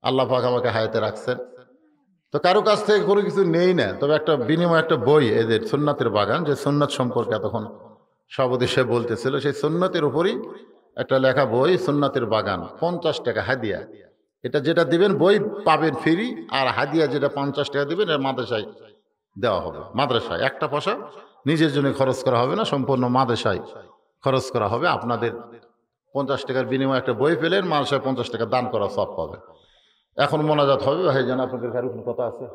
আল্লাহ পাক আমাকে হায়াতে রাখছেন। তো কারো কাছ থেকে কোনো কিছু নেই না, তবে একটা বিনিময় একটা বই এদের সুন্নাতের বাগান, যে সুন্নাত সম্পর্কে এতক্ষণ সভাপতি সাহেব বলতেছিল, সেই সুন্নাতের উপরই একটা লেখা বই, সুন্নাতের বাগান, 50 টাকা হাদিয়া। এটা যেটা দিবেন বই পাবেন ফ্রি, আর হাদিয়া যেটা 50 টাকা দিবেন এর মাদ্রাসায় দেওয়া হবে। মাদ্রাসায় একটা পয়সা নিজের জন্য খরচ করা হবে না, সম্পূর্ণ মাদ্রাসায় খরচ করা হবে। আপনাদের 50 টাকার বিনিময়ে একটা বই পেলেন, মাদ্রাসায় 50 টাকা দান করা সব পাবে। এখন মোনাজাত হবে। ভাই জান আপনাদের কারো কোনো কথা আছে?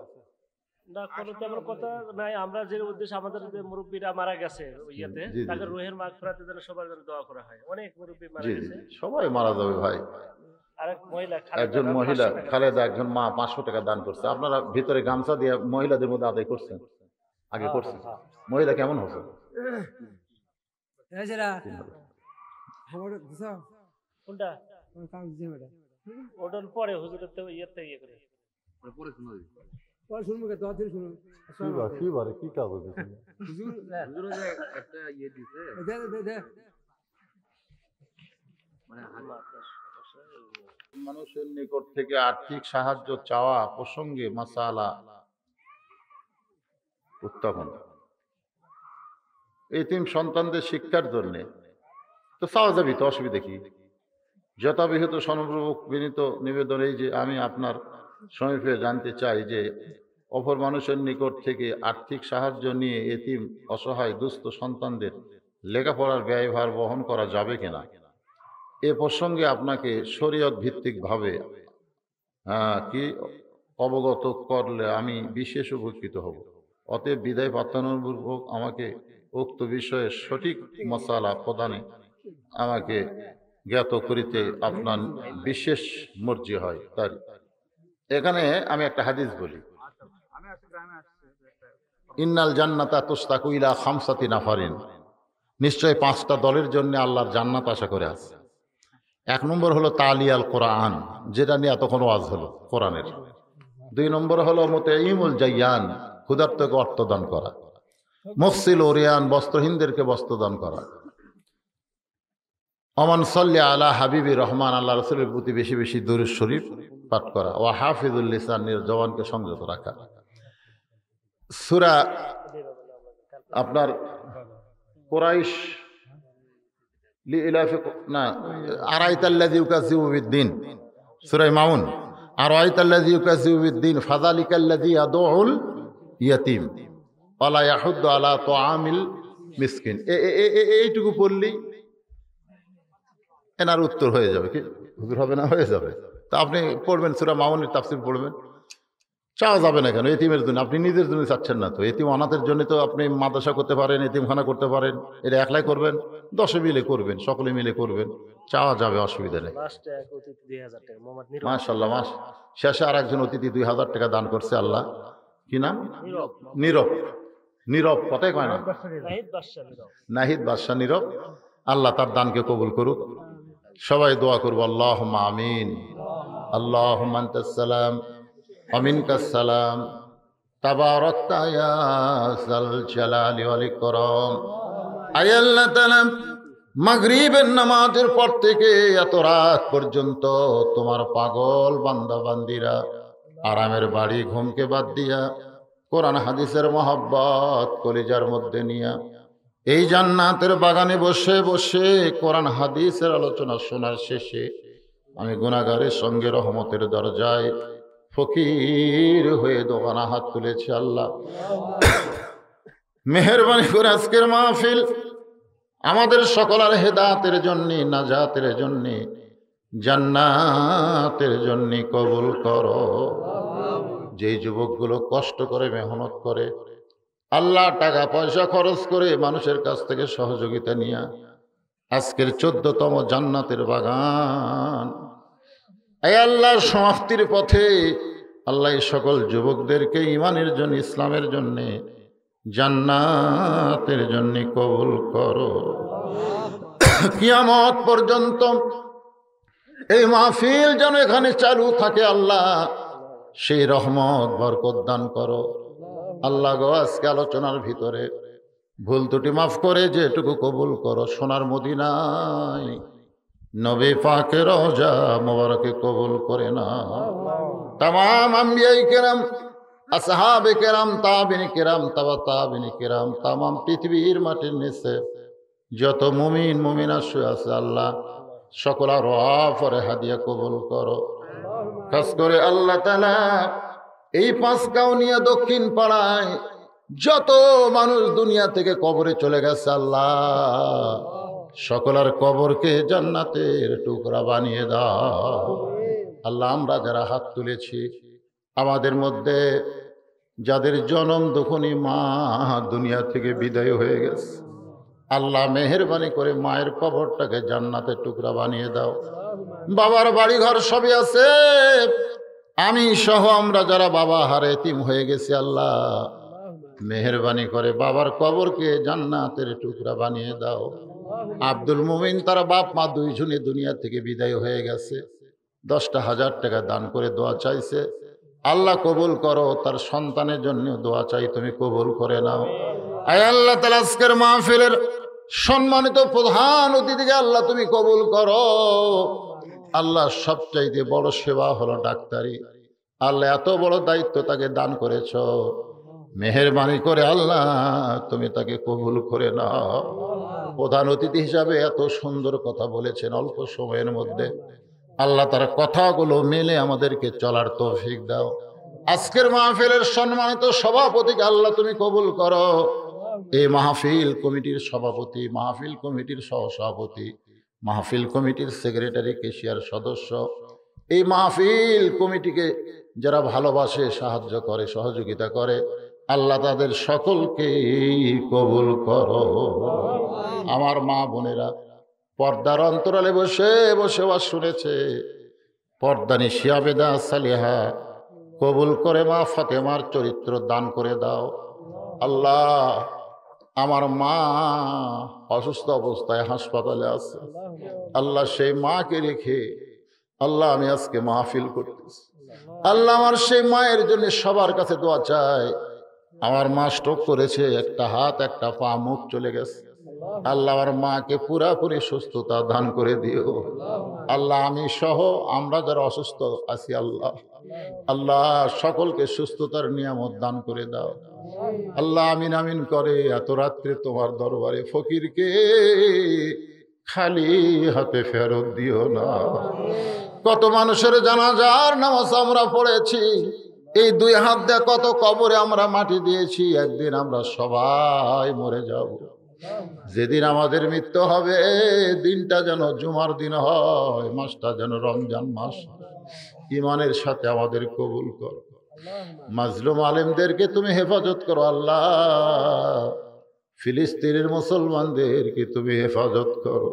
না, কোনো তেমন কথা নাই। আমরা যে উদ্দেশ্যে আমাদের যে মুরব্বীরা মারা গেছে ইয়াতে, তাদের রুহের মাগফিরাতের জন্য সবার জন্য দোয়া করা হয়। অনেক মুরব্বী মারা গেছে, সবাই মারা যাবে ভাই। একজন মহিলা খালেদা, একজন মা 500 টাকা দান করছে। আপনারা ভিতরে গামছা দিয়ে মহিলাদের মধ্যে আদায় করছেন, আগে করছেন। মহিলা কেমন হচ্ছে? ওটার পরে হুজুরের তো ইয়েতে ইয়ে করে কি বারে কি কাজ হচ্ছে মানুষের নিকট থেকে আর্থিক সাহায্য চাওয়া প্রসঙ্গে মাসালা উত্থাপন এতিম সন্তানদের শিক্ষার জন্য তো চাওয়া যাবে, তো অসুবিধা কি? যথাবিহিত সনপ্রভুক বিনীত নিবেদন এই যে আমি আপনার সমীপে জানতে চাই যে অপর মানুষের নিকট থেকে আর্থিক সাহায্য নিয়ে এতিম অসহায় দুস্থ সন্তানদের লেখাপড়ার ব্যয়ভার বহন করা যাবে কিনা, এ প্রসঙ্গে আপনাকে শরীয়ত ভিত্তিকভাবে কি অবগত করলে আমি বিশেষ উপকৃত হব। অতএব বিদায় প্রার্থনাপূর্বক আমাকে উক্ত বিষয়ে সঠিক মশালা প্রদানে আমাকে জ্ঞাত করিতে আপনার বিশেষ মর্জি হয়। তার এখানে আমি একটা হাদিস বলি, ইন্নাল জান্নাতা তুস্তাকু ইলা খামসাতি নাফারিন, নিশ্চয় 5টা দলের জন্য আল্লাহর জান্নাত আশা করে আছে। 1 নম্বর হলো তালিয়াল কোরআন, যেটা নিয়ে এতক্ষণ ওয়াজ হলো কোরআনের। 2 নম্বর হলো মুতাইমুল জাইয়ান, ক্ষুধার্তকে অর্থদান করা। মুফসিল ওরিয়ান, বস্ত্রহীনদেরকে বস্ত্রদান করা। অমান সাল্লি আলা হাবিবি রহমান, আল্লাহ রাসূলের প্রতি বেশি বেশি দুরূদ শরীফ পাঠ করা। ওয়া হাফিজুল লিসান, জবানকে সংযত রাখা। সূরা আপনার কুরাইশ লিইলাফি না আরাইতাল্লাযী ইউকাযযিবু বিদ্দিন, সূরা মাউন, আরাইতাল্লাযী ইউকাযযিবু বিদ্দিন ফাযালিকাল্লাযী ইয়াদউল ইয়াতীম ওয়ালা ইয়াহুদ্দু আলা তুআমিল মিসকিন। এইটুকু পড়লেই এনার উত্তর হয়ে যাবে। কি হুজুর হবে না? হয়ে যাবে। তা আপনি পড়বেন, সূরা মাউনের তাফসীর পড়বেন। চাওয়া যাবে না কেন? এতিমের জন্য, আপনি নিজের জন্য চাচ্ছেন না তো। এতিম অনাথের জন্য তো আপনি মাদ্রাসা করতে পারেন, এতিমখানা করতে পারেন। এটা একলাই করবেন, 10 মিলে করবেন, সকলে মিলে করবেন, চাওয়া যাবে, অসুবিধা নেই। মাশাআল্লাহ, শেষে আর একজন অতিথি 2000 টাকা দান করছে। আল্লাহ কি নাম? নীরব। নীরব কথাই কয় না, নাহিদ বাদশা নীরব। আল্লাহ তার দানকে কবুল করুক। সবাই দোয়া করবো, আল্লাহুম্মা আমিন। আল্লাহুম্মা আনতাস সালাম ওয়া মিনকাস সালাম, তাবারাকতা ইয়া যাল জালালি ওয়াল ইকরাম। আয় আল্লাহ তাআলা, মাগরিবের নামাজের পর থেকে এত রাত পর্যন্ত তোমার পাগল বান্দা বান্দিরা আরামের বাড়ি ঘুমকে বাদ দিয়া কোরআন হাদিসের মহব্বত কলিজার মধ্যে নিয়া এই জান্নাতের বাগানে বসে বসে কোরআন হাদিসের আলোচনা শোনার শেষে আমি গুনাহগারের সঙ্গে রহমতের দরজায় ফকির হয়ে দোকানা হাত তুলেছি। আল্লাহ মেহেরবানি করে আজকের মাহফিল আমাদের সকলের হেদায়েতের জন্য, নাজাতের জন্য, জান্নাতের জন্য কবুল করো। যেই যুবকগুলো কষ্ট করে মেহনত করে, আল্লাহ টাকা পয়সা খরচ করে মানুষের কাছ থেকে সহযোগিতা নিয়ে আজকের 14তম জান্নাতের বাগান এই আল্লাহর সমাপ্তির পথে, আল্লাহ সকল যুবকদেরকে ইমানের জন্য, ইসলামের জন্য, জান্নাতের জন্য কবুল করো। কিয়ামত পর্যন্ত এই মাহফিল যেন এখানে চালু থাকে আল্লাহ, সেই রহমত বরকত দান করো। আল্লাহ গো, আজকে আলোচনার ভিতরে ভুল ত্রুটি মাফ করে যেটুকু কবুল করো। সোনার মদিনায় নবী পাকের রওজা মোবারকে কবুল করে না। তামাম আম্বিয়ায়ে কেরাম, আসহাবে কেরাম, তাবিঈন কেরাম, তাবা তাবিঈন কেরাম, তামাম পৃথিবীর মাটির নিচে যত মুমিন মুমিনা শুয়ে আছে আল্লাহ সকল আরওয়াফে হাদিয়া কবুল করো। খাস করে আল্লাহ তাআলা এই 5 কাউনিয়া দক্ষিণ পাড়ায় যত মানুষ দুনিয়া থেকে কবরে চলে গেছে আল্লাহ সকলের কবরকে জান্নাতের টুকরা বানিয়ে দাও। আল্লাহ আমরা যারা হাত তুলেছি, আমাদের মধ্যে যাদের জনম দুখনি মা দুনিয়া থেকে বিদায় হয়ে গেছে, আল্লাহ মেহেরবানি করে মায়ের কবরটাকে জান্নাতের টুকরা বানিয়ে দাও। বাবার বাড়ি ঘর সবই আছে, আমি সহ আমরা যারা বাবা হারে এতিম হয়ে গেছি, আল্লাহ মেহেরবানি করে বাবার কবরকে জান্নাতের টুকরা বানিয়ে দাও। আব্দুল মুমিন তার বাপ মা দুইজনই দুনিয়া থেকে বিদায় হয়ে গেছে, 10,000 টাকা দান করে দোয়া চাইছে, আল্লাহ কবুল করো। তার সন্তানের জন্য দোয়া চাই, তুমি কবুল করে নাও। আয় আল্লাহ তাআলা আজকের মাহফিলের সম্মানিত প্রধান অতিথিকে আল্লাহ তুমি কবুল করো। আল্লাহ সবচাইতে বড় সেবা হলো ডাক্তারি। আল্লাহ এত বড় দায়িত্ব তাকে দান করেছ, মেহেরবানি করে আল্লাহ তুমি তাকে কবুল করে নাও। প্রধান অতিথি হিসাবে এত সুন্দর কথা বলেছেন অল্প সময়ের মধ্যে, আল্লাহ তার কথাগুলো মেনে আমাদেরকে চলার তৌফিক দাও। আজকের মাহফিলের সম্মানিত সভাপতিকে আল্লাহ তুমি কবুল করো। এই মাহফিল কমিটির সভাপতি, মাহফিল কমিটির সহসভাপতি, মাহফিল কমিটির সেক্রেটারি, কেশিয়ার সদস্য, এই মাহফিল কমিটিকে যারা ভালোবাসে, সাহায্য করে, সহযোগিতা করে, আল্লাহ তাদের সকলকে কবুল করো। আমার মা বোনেরা পর্দার অন্তরালে বসে বসে ওয়াজ শুনেছে, পর্দানি শিয়াবেদা সালিহা কবুল করে মা ফাতেমার চরিত্র দান করে দাও। আল্লাহ আমার মা অসুস্থ অবস্থায় হাসপাতালে আছে, আল্লাহ সেই মাকে রেখে আল্লাহ আমি আজকে মাহফিল করতেছি। আল্লাহ আমার সেই মায়ের জন্য সবার কাছে দোয়া চাই। আমার মা স্ট্রোক করেছে, একটা হাত একটা পা মুখ চলে গেছে, আল্লাহ আমার মাকে পুরাপুরি সুস্থতা দান করে দিও। আল্লাহ আমি সহ আমরা যারা অসুস্থ আছি আল্লাহ, আল্লাহ সকলকে সুস্থতার নিয়ামত দান করে দাও। আল্লাহ আমিন আমিন করে এত রাত্রে তোমার দরবারে ফকিরকে খালি হাতে ফেরত দিও না। কত মানুষের জানাজার নামাজ আমরা পড়েছি, এই 2 হাত দিয়ে কত কবরে আমরা মাটি দিয়েছি। একদিন আমরা সবাই মরে যাব, যেদিন আমাদের মৃত্যু হবে দিনটা যেন জুমার দিন হয়, মাসটা যেন রমজান মাস। ইমানের সাথে আমাদের কবুল করো। মাজলুম আলেমদেরকে তুমি হেফাজত করো আল্লাহ, ফিলিস্তিনের মুসলমানদেরকে তুমি হেফাজত করো।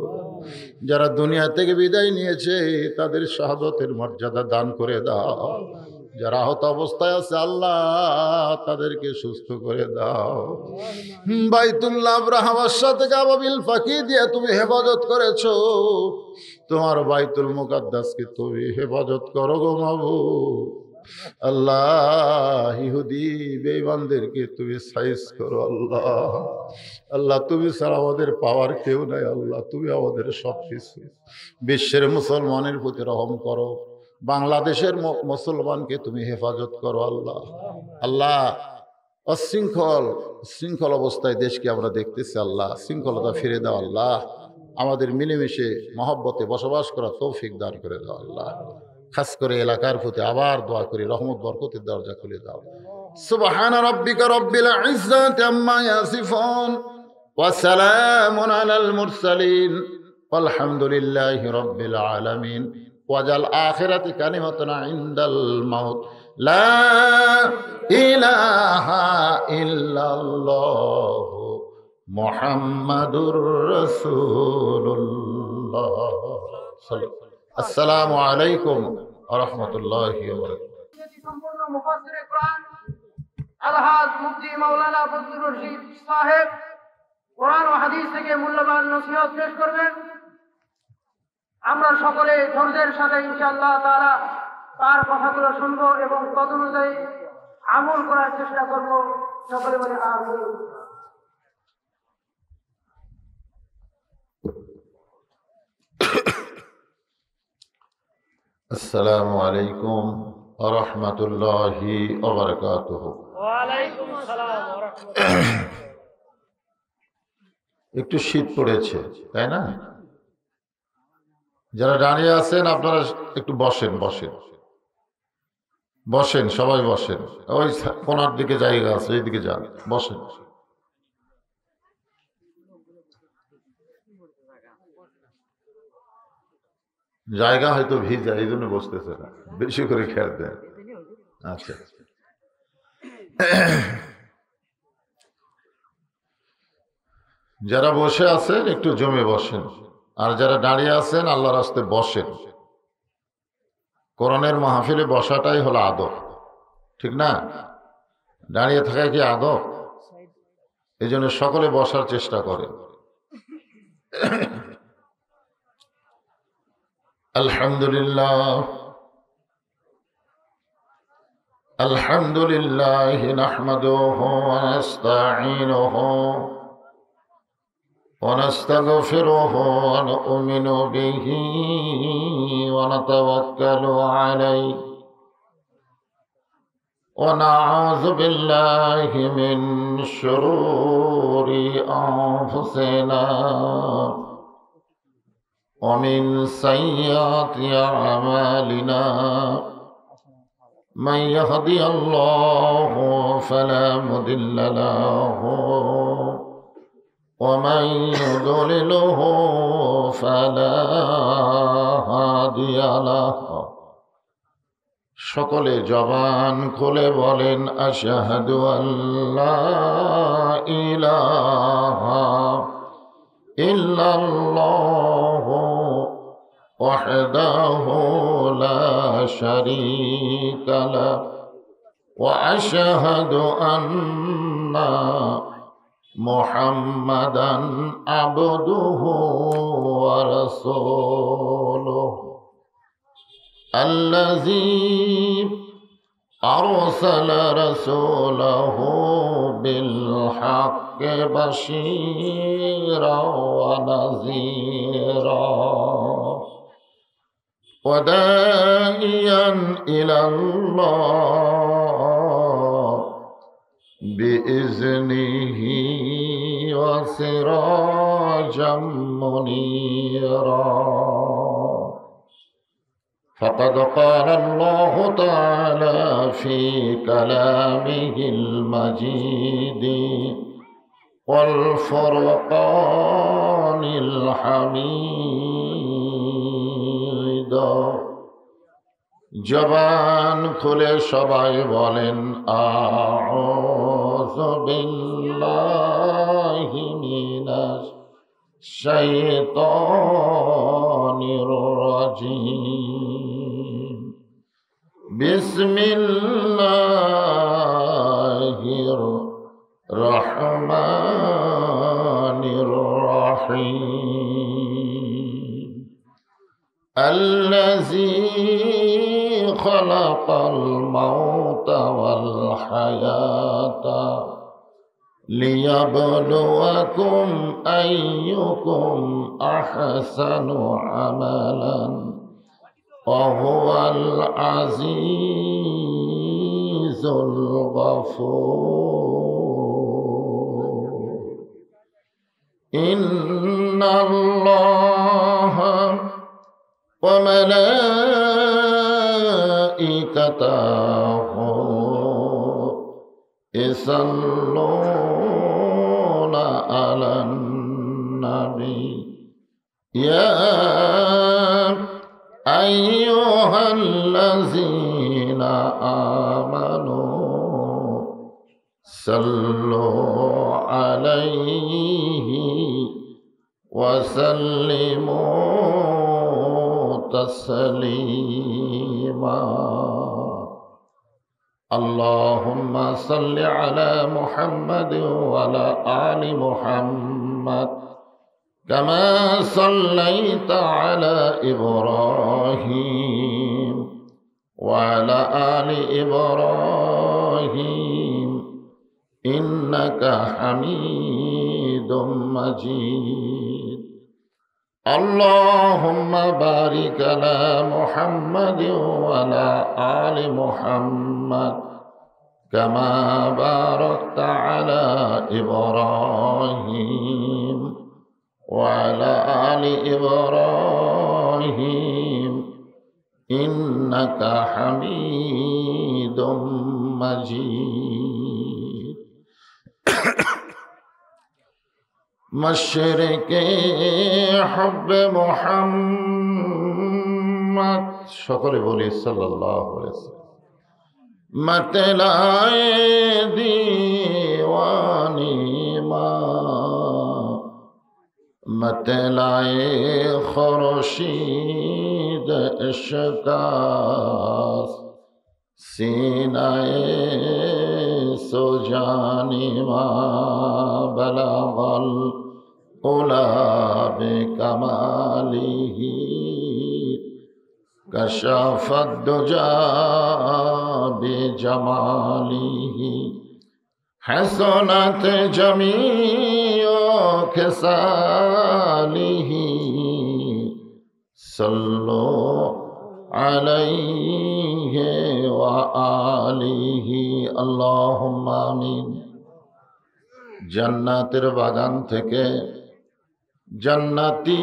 যারা দুনিয়া থেকে বিদায় নিয়েছে তাদের শাহাদতের মর্যাদা দান করে দাও। যারা আহত অবস্থায় আছে আল্লাহ তাদেরকে সুস্থ করে দাও। বাইতুল্লাহ আব্রাহামের থেকে আবাবিল ফাঁকি দিয়ে তুমি হেফাজত করেছো, তোমার বাইতুল মুকাদ্দাসকে তুমি হেফাজত করো গো মাবুদ। আল্লাহ ইহুদি বেঈমানদেরকে তুমি সাইজ করো আল্লাহ। আল্লাহ তুমি ছাড়া আমাদের পাওয়ার কেউ নাই আল্লাহ, তুমি আমাদের সব কিছু। বিশ্বের মুসলমানের প্রতি রহম করো, বাংলাদেশের মুসলমানকে তুমি হেফাজত করো আল্লাহ। আল্লাহ শৃঙ্খল অবস্থায় দেশকে আমরা দেখতেছি আল্লাহ, শৃঙ্খলতা ফিরে দাও আল্লাহ। আমাদের মিলেমিশে মহব্বতে বসবাস করা তৌফিক দান করে দাও আল্লাহ। খাস করে এলাকার প্রতি আবার দোয়া করি, রহমত বরকতের দরজা খুলে দাও। সুবহান রাব্বিকা রাব্বিল ইজ্জাতি আম্মা ইয়াসিফুন ওয়া সালামুন আলাল মুরসালিন ওয়ালহামদুলিল্লাহি রাব্বিল আলামিন। ওয়াজাল আখিরাতি কালিমাতুনা ইনদাল মাউত লা ইলাহা ইল্লাল্লাহ মুহাম্মাদুর রাসূলুল্লাহ। আসসালামু আলাইকুম ওয়া রাহমাতুল্লাহি ওয়া বারাকাতুহু। সম্পূর্ণ মুফাসসিরে কোরআন আলহাজ মুফতি মাওলানা ফজলুর রশিদ সাহেব কোরআন ও হাদিস থেকে মূল্যবান নসিহত পেশ করবেন। আমরা সকলে ধৈর্যের সাথে ইনশাআল্লাহ তাআলা তার কথাগুলো শুনবো এবং তদনুযায়ী আমল করার চেষ্টা করব। সকলে বলে আমিন। আসসালামু আলাইকুম ওয়া রাহমাতুল্লাহি ওয়া বারাকাতুহু। ওয়া আলাইকুম আসসালাম ওয়া রাহমাতুল্লাহ। একটু শীত পড়েছে তাই না? যারা দাঁড়িয়ে আছেন আপনারা একটু বসেন বসেন বসেন, সবাই বসেন। ওই কোনার দিকে জায়গা আছে, এইদিকে যান, বসেন। জায়গা হয়তো ভিজা, এই জন্য বসতেছে না, বেশি করে খেয়াল দেন। আচ্ছা, যারা বসে আছেন একটু জমে বসেন, আর যারা দাঁড়িয়ে আছেন আল্লাহর রাস্তায় বসেন। কোরআনের মাহফিলে বসাটাই হলো আদব, ঠিক না? দাঁড়িয়ে থাকা কি আদব? এই জন্য সকলে বসার চেষ্টা করেন। আলহামদুলিল্লাহ নাহমাদুহু ওয়া নাস্তাঈনুহু ওয়া নাস্তাগফিরুহু ওয়া নু'মিনু বিহি ওয়া নাতাওয়াক্কালু আলাইহি ওয়া না'উযু বিল্লাহি মিন শুরুরি আনফুসিনা ومن سيئات أعمالنا من يهدي الله فلا مضل له ومن يضلله فلا هادي له সকলে জবান খুলে বলেন আশহাদু আল্লা ইলাহা ইল্লাল্লাহ وحده لا شريك له وأشهد أن محمدا عبده ورسوله الذي أرسل رسوله بالحق بشيرا ونذيرا وداعيا إلى الله بإذنه وسراجا منيرا فقد قال الله تعالى في كلامه المجيد والفرقان الحميد জবান খুলে সবাই বলেন আউযু বিল্লাহি মিনাশ শাইতানির রাজীম বিসমিল্লাহির রহমানির রহিম الذي خلق الموت والحياة ليبلوكم أيكم أحسن عملا وهو العزيز الغفور إن الله وملائكته يصلون على النبي يا أيها الذين آمنوا صلوا عليه وسلموا تسليما اللهم صل على محمد وعلى آل محمد كما صليت على إبراهيم وعلى آل إبراهيم إنك حميد مجيد اللهم بارك على محمد وعلى آل محمد كما باركت على إبراهيم وعلى آل إبراهيم إنك حميد مجيد مشرق حب محمد شکر بولی صلی اللہ علیہ وسلم مطلع دیوانی ما مطلع خورشید اشکاس سینہ سجانی ما بلغ الأولى بكماله كشف الدجى بجماله حسنت جميع خصاله صلوا عليه وآله اللهم آمين। জান্নাতের বাগান থেকে জান্নাতি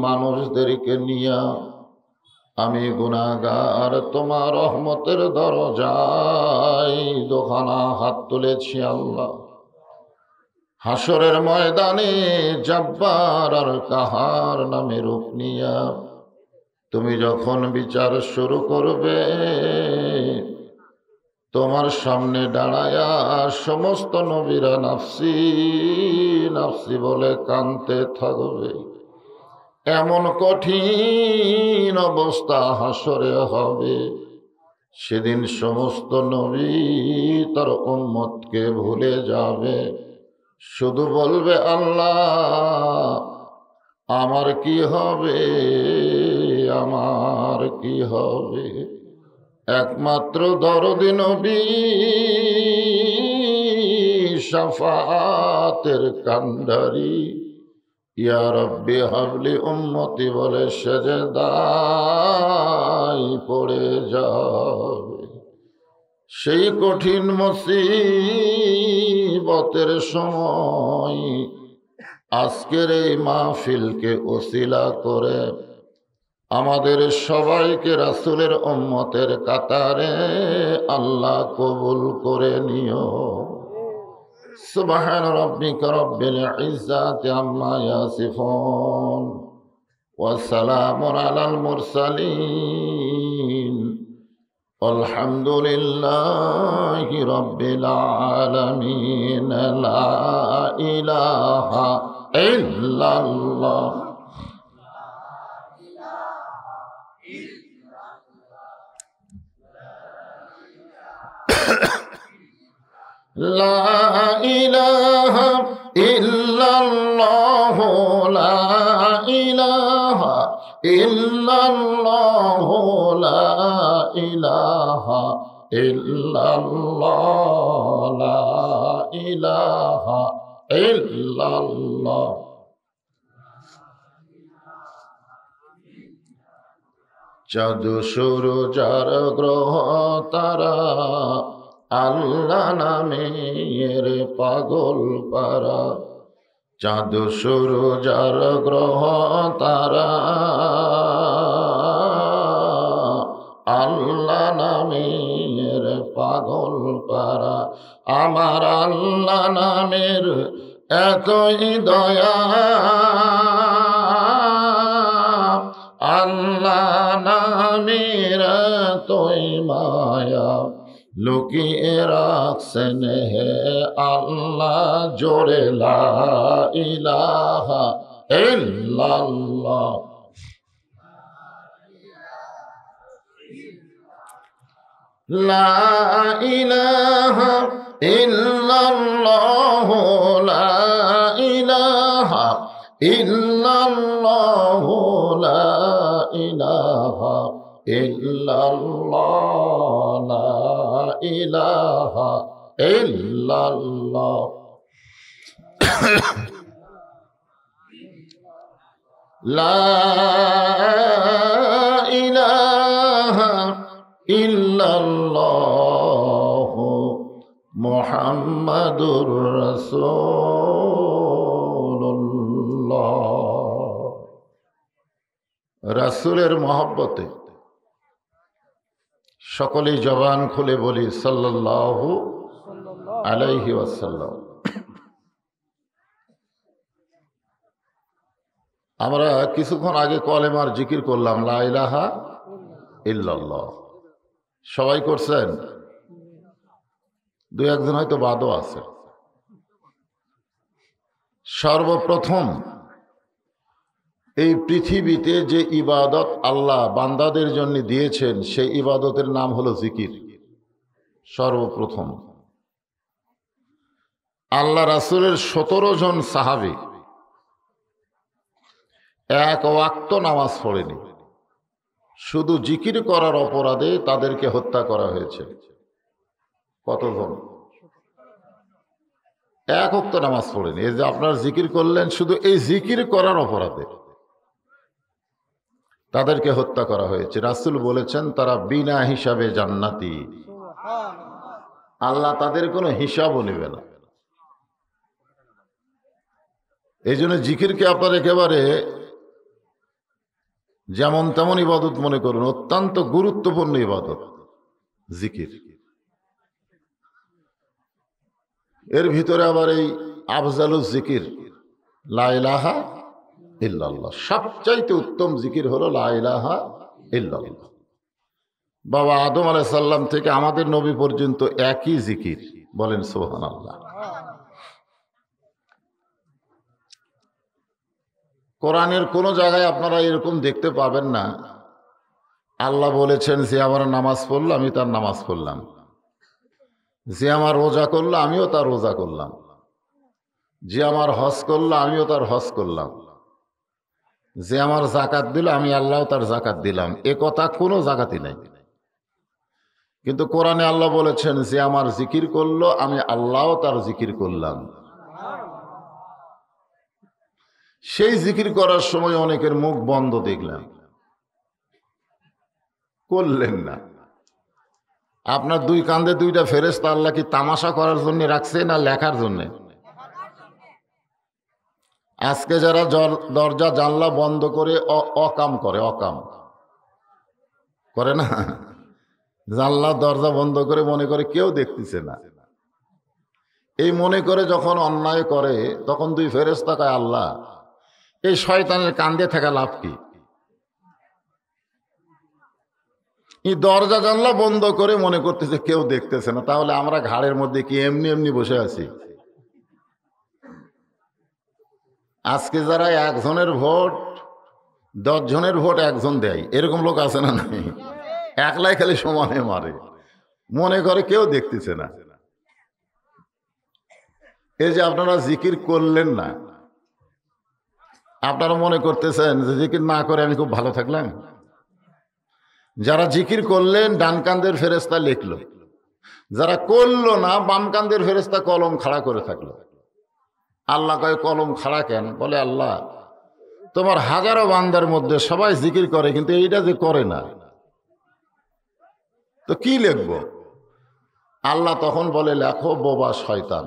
মানুষদেরকে নিয়ে আমি গুনাহগার তোমার রহমতের দরজায় দোখানা হাত তুলেছি আল্লাহ। হাসরের ময়দানে জব্বার আর কাহার নামে রূপ নিয়া তুমি যখন বিচার শুরু করবে, তোমার সামনে দাঁড়ায়া সমস্ত নবীরা নাফসি নাফসি বলে কাঁদতে থাকবে। এমন কঠিন অবস্থা হাসরে হবে, সেদিন সমস্ত নবী তার উম্মতকে ভুলে যাবে, শুধু বলবে আল্লাহ আমার কি হবে, আমার কি হবে। একমাত্র দরদি নবী শাফাতের কান্ডারি ইয়া রব্বি হাবলি উম্মতি বলে সেজদায় পড়ে যাবে। সেই কঠিন মুসিবতের সময় আজকের এই মাহফিলকে ওসিলা করে আমাদের সবাইকে রাসূলের উম্মতের কাতারে আল্লাহ কবুল করে নিও। সুবহান রাব্বিকা রাব্বিল ইজ্জাতি আম্মা ইয়াসিফুন ওয়া সালামুন আলাল মুরসালিন আলহামদুলিল্লাহি রাব্বিল আলামিন। লা ইলাহা ইল্লাল্লাহ লা ইলাহা ইল্লাল্লাহ লা ইলাহা ইল্লাল্লাহ লা ইলাহা ইল্লাল্লাহ লা ইলাহা ইল্লাল্লাহ। চাঁদ সূরজ আর গ্রহ তারা আল্লাহ নামের পাগল পারা। চাঁদ সূরজ আর গ্রহ তারা আল্লাহ নামের পাগল পারা। আমার আল্লাহ নামের এতই দয়া, আল্লাহ নামের এতই মায়া, লুকিয়ে রাখছেন হে আল্লাহ জোরে লা ইলাহা ইল্লাল্লাহ। লা ইলাহা ইল্লাল্লাহ লা ইলাহা ইল্লাল্লাহ লা ইলাহা ইল্লাল্লাহ লা ইলাহা ইল্লাল্লাহ। লা ইলাহা ইল্লাল্লাহ মুহাম্মাদুর রাসূলুল্লাহ। রাসূলের মহব্বতে সকলেই জবান খুলে বলি সাল্লাল্লাহু আলাইহি ওয়াসাল্লাম। আমরা কিছুক্ষণ আগে কলেমার জিকির করলাম লা ইলাহা ইল্লাল্লাহ। সবাই করছেন? দুই একজন হয়তো বাদও আছে। সর্বপ্রথম এই পৃথিবীতে যে ইবাদত আল্লাহ বান্দাদের জন্য দিয়েছেন সেই ইবাদতের নাম হলো জিকির। সর্বপ্রথম আল্লাহ রাসূলের 17 জন সাহাবী এক ওয়াক্ত নামাজ পড়েনি, শুধু জিকির করার অপরাধে তাদেরকে হত্যা করা হয়েছে। কতজন? এক ওয়াক্ত নামাজ পড়েনি। এই যে আপনার জিকির করলেন, শুধু এই জিকির করার অপরাধে তাদেরকে হত্যা করা হয়েছে। রাসূল বলেছেন তারা বিনা হিসাবে জান্নাতি, আল্লাহ তাদের কোনো হিসাবও নেবে না। এই জন্য জিকিরকে আপনার একেবারে যেমন তেমন ইবাদত মনে করুন, অত্যন্ত গুরুত্বপূর্ণ ইবাদত জিকির। এর ভিতরে আবার এই আফজালুজ জিকির লা ইলাহা ইল্লাল্লাহ, সবচাইতে উত্তম জিকির হলো লা ইলাহা ইল্লাল্লাহ। বাবা আদম আলাইহিস সালাম থেকে আমাদের নবী পর্যন্ত একই জিকির, বলেন সুবহানাল্লাহ। কোরআনের কোন জায়গায় আপনারা এরকম দেখতে পাবেন না আল্লাহ বলেছেন যে আমার নামাজ পড়লো আমি তার নামাজ পড়লাম, যে আমার রোজা করলো আমিও তার রোজা করলাম, যে আমার হজ করলো আমিও তার হজ করলাম, যে আমার জাকাত দিল আমি আল্লাহ তার জাকাত দিলাম। এ কথা কোনো জাকাতই নাই। কিন্তু কোরআনে আল্লাহ বলেছেন যে আমার জিকির করলো আমি আল্লাহ তার জিকির করলাম। সেই জিকির করার সময় অনেকের মুখ বন্ধ দেখলাম, করলেন না। আপনার দুই কান্দে দুইটা ফেরেশতা আল্লাহ কি তামাশা করার জন্য রাখছে না লেখার জন্য? আজকে যারা দরজা জানলা বন্ধ করে অকাম করে, অকাম করে না, জানলা দরজা বন্ধ করে মনে করে কেউ দেখতেছে না, এই মনে করে যখন অন্যায় করে তখন দুই ফেরেশতা কয় আল্লাহ এই শয়তানের কান্দে থাকা লাভ কি? এই দরজা জানলা বন্ধ করে মনে করতেছে কেউ দেখতেছে না, তাহলে আমরা ঘাড়ের মধ্যে কি এমনি এমনি বসে আছি? আজকে যারা একজনের ভোট 10 জনের ভোট একজন দেয়, এরকম লোক আছে না? নাই, একলাই খালি সমানে মারে, মনে করে কেউ দেখতেছে না। এই যে আপনারা জিকির করলেন না, আপনারা মনে করতেছেন যে জিকির না করে আমি খুব ভালো থাকলাম। যারা জিকির করলেন ডান কান্দের ফেরেশতা লিখলো, যারা করলো না বাম কান্দের ফেরেশতা কলম খাড়া করে থাকলো। আল্লাহ কয় কলম খাড়া কেন? বলে আল্লাহ তোমার হাজারো বান্দার মধ্যে সবাই জিকির করে কিন্তু এইটা যে করে না, তো কি লিখবো? আল্লাহ তখন বলে লেখো বোবা শয়তান।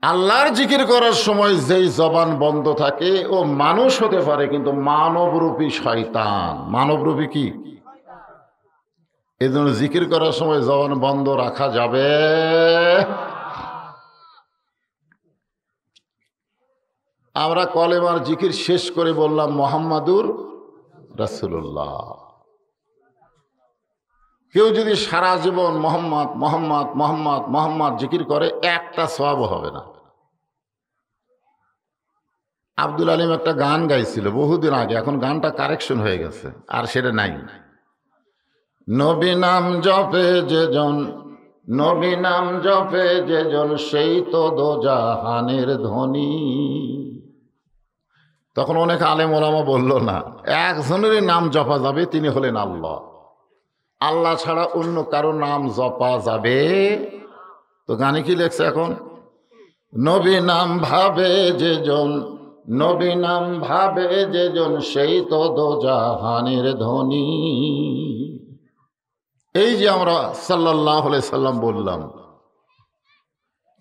আল্লাহর জিকির করার সময় যেই জবান বন্ধ থাকে ও মানুষ হতে পারে কিন্তু মানবরূপী শয়তান। মানবরূপী কি? এই জন্য জিকির করার সময় জবান বন্ধ রাখা যাবে। আমরা কলেমার জিকির শেষ করে বললাম মুহাম্মাদুর রাসূলুল্লাহ। কেউ যদি সারা জীবন মোহাম্মদ মোহাম্মদ মোহাম্মদ মোহাম্মদ জিকির করে একটা সওয়াব হবে না। আব্দুল আলিম একটা গান গাইছিল বহুদিন আগে, এখন গানটা কারেকশন হয়ে গেছে, আর সেটা নাই। নবী নাম জপে যেজন, নবী নাম জপে যেজন, সেই তো দোজাহানের ধনী। তখন অনেক আলেম ওলামা বলল না, একজনেরই নাম জপা যাবে, তিনি হলেন আল্লাহ। আল্লাহ ছাড়া অন্য কারো নাম জপা যাবে? তো গানে কি লেখছে এখন? নবী নাম ভাবে যেজন, নবী নাম ভাবে যেজন, সেই তো দোজাহানের ধনী। এই যে আমরা সাল্লাল্লাহু আলাইহি সাল্লাম বললাম,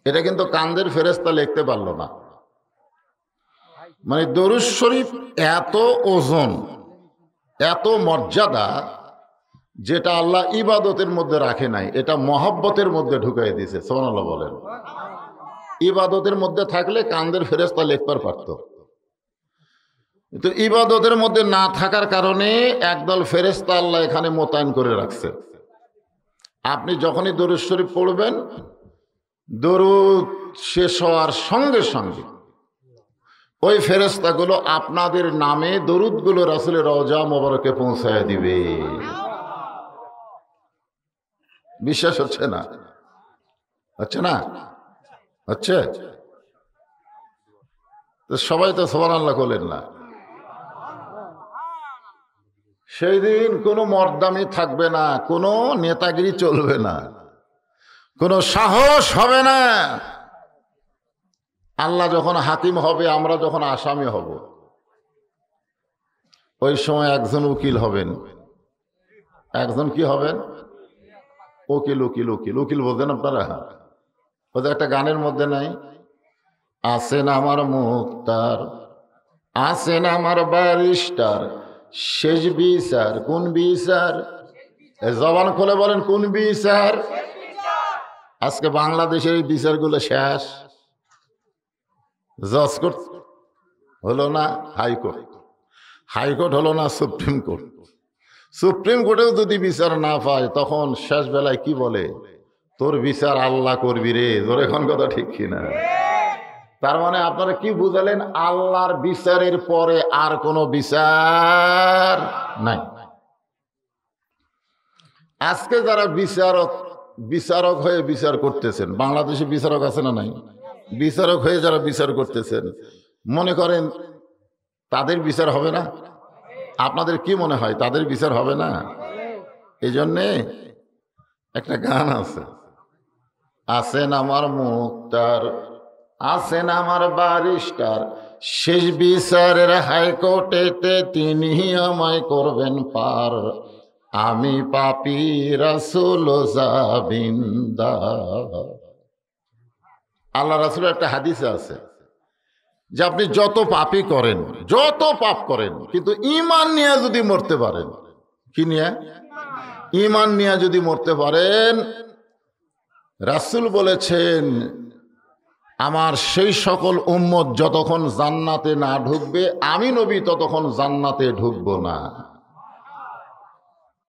এটা কিন্তু কান্দের ফেরেশতা লিখতে পারলো না। মানে দরুদ শরীফ এত ওজন, এত মর্যাদা, যেটা আল্লাহ ইবাদতের মধ্যে রাখে নাই, এটা মহব্বতের মধ্যে ঢুকাই দিয়েছে। সুবহানাল্লাহ বলেন। ইবাদতের মধ্যে থাকলে কান্দের ফেরেশতা লিখবার পারত, কিন্তু ইবাদতের মধ্যে না থাকার কারণে একদল ফেরেশতা আল্লাহ এখানে মোতায়েন করে রাখছে। আপনি যখনই দরুদ শরীফ পড়বেন, দরুদ শেষ হওয়ার সঙ্গে সঙ্গে ওই ফেরেশতাগুলো আপনাদের নামে দরুদগুলো রাসূলের রওজা মোবারকে পৌঁছায় দিবে। বিশ্বাস হচ্ছে না? হচ্ছে না? হচ্ছে? তো সবাই তো সুবহানাল্লাহ করলেন না। সেই দিন কোনো মর্দামি থাকবে না, কোনো নেতাগিরি চলবে না, কোনো সাহস হবে না। আল্লাহ যখন হাকিম হবে, আমরা যখন আসামি হব, ওই সময় একজন উকিল হবেন। একজন কি হবেন? উকিল। উকিল উকিল উকিল বলতেন আপনারা? ওদের একটা গানের মধ্যে নাই, আছেন আমার মুক্তার, আছেন আমার ব্যারিস্টার, শেষ বিচার কোন বিচার? জবান খুলে বলেন কোন বিচার? আজকে বাংলাদেশের এই বিচারগুলো শেষ। জজ কোর্ট হলো না হাইকোর্ট, হাইকোর্ট হলো না সুপ্রিম কোর্ট, সুপ্রিম কোর্টেও যদি বিচার না পায় তখন শেষ বেলায় কি বলে? তোর বিচার আল্লাহ করবি রে। তোর এখন কথা ঠিক কিনা? তার মানে আপনারা কি বুঝালেন? আল্লাহর বিচারের পরে আর কোনো বিচার নাই। আজকে যারা বিচারক হয়ে বিচার করতেছেন, বাংলাদেশে বিচারক আছে না নাই? বিচারক হয়ে যারা বিচার করতেছেন, মনে করেন তাদের বিচার হবে না? আপনাদের কি মনে হয় তাদের বিচার হবে না? এই জন্যে একটা গান আছে, আছেন আমার মুক্তার, আছেন আমার ব্যারিস্টার, শেষ বিচারের হাইকোর্টেতে তিনি আমায় করবেন পার, আমি পাপী রাসূল জাবিনদার। আল্লাহ রাসূলের একটা হাদিসে আছে যে আপনি যত পাপই করেন, যত পাপ করেন, কিন্তু ঈমান নিয়ে যদি মরতে পারেন, কি নিয়ে? ঈমান নিয়ে যদি মরতে পারেন, রাসূল বলেছেন আমার সেই সকল উম্মত যতক্ষণ জান্নাতে না ঢুকবে, আমি নবী ততক্ষণ জান্নাতে ঢুকবো না।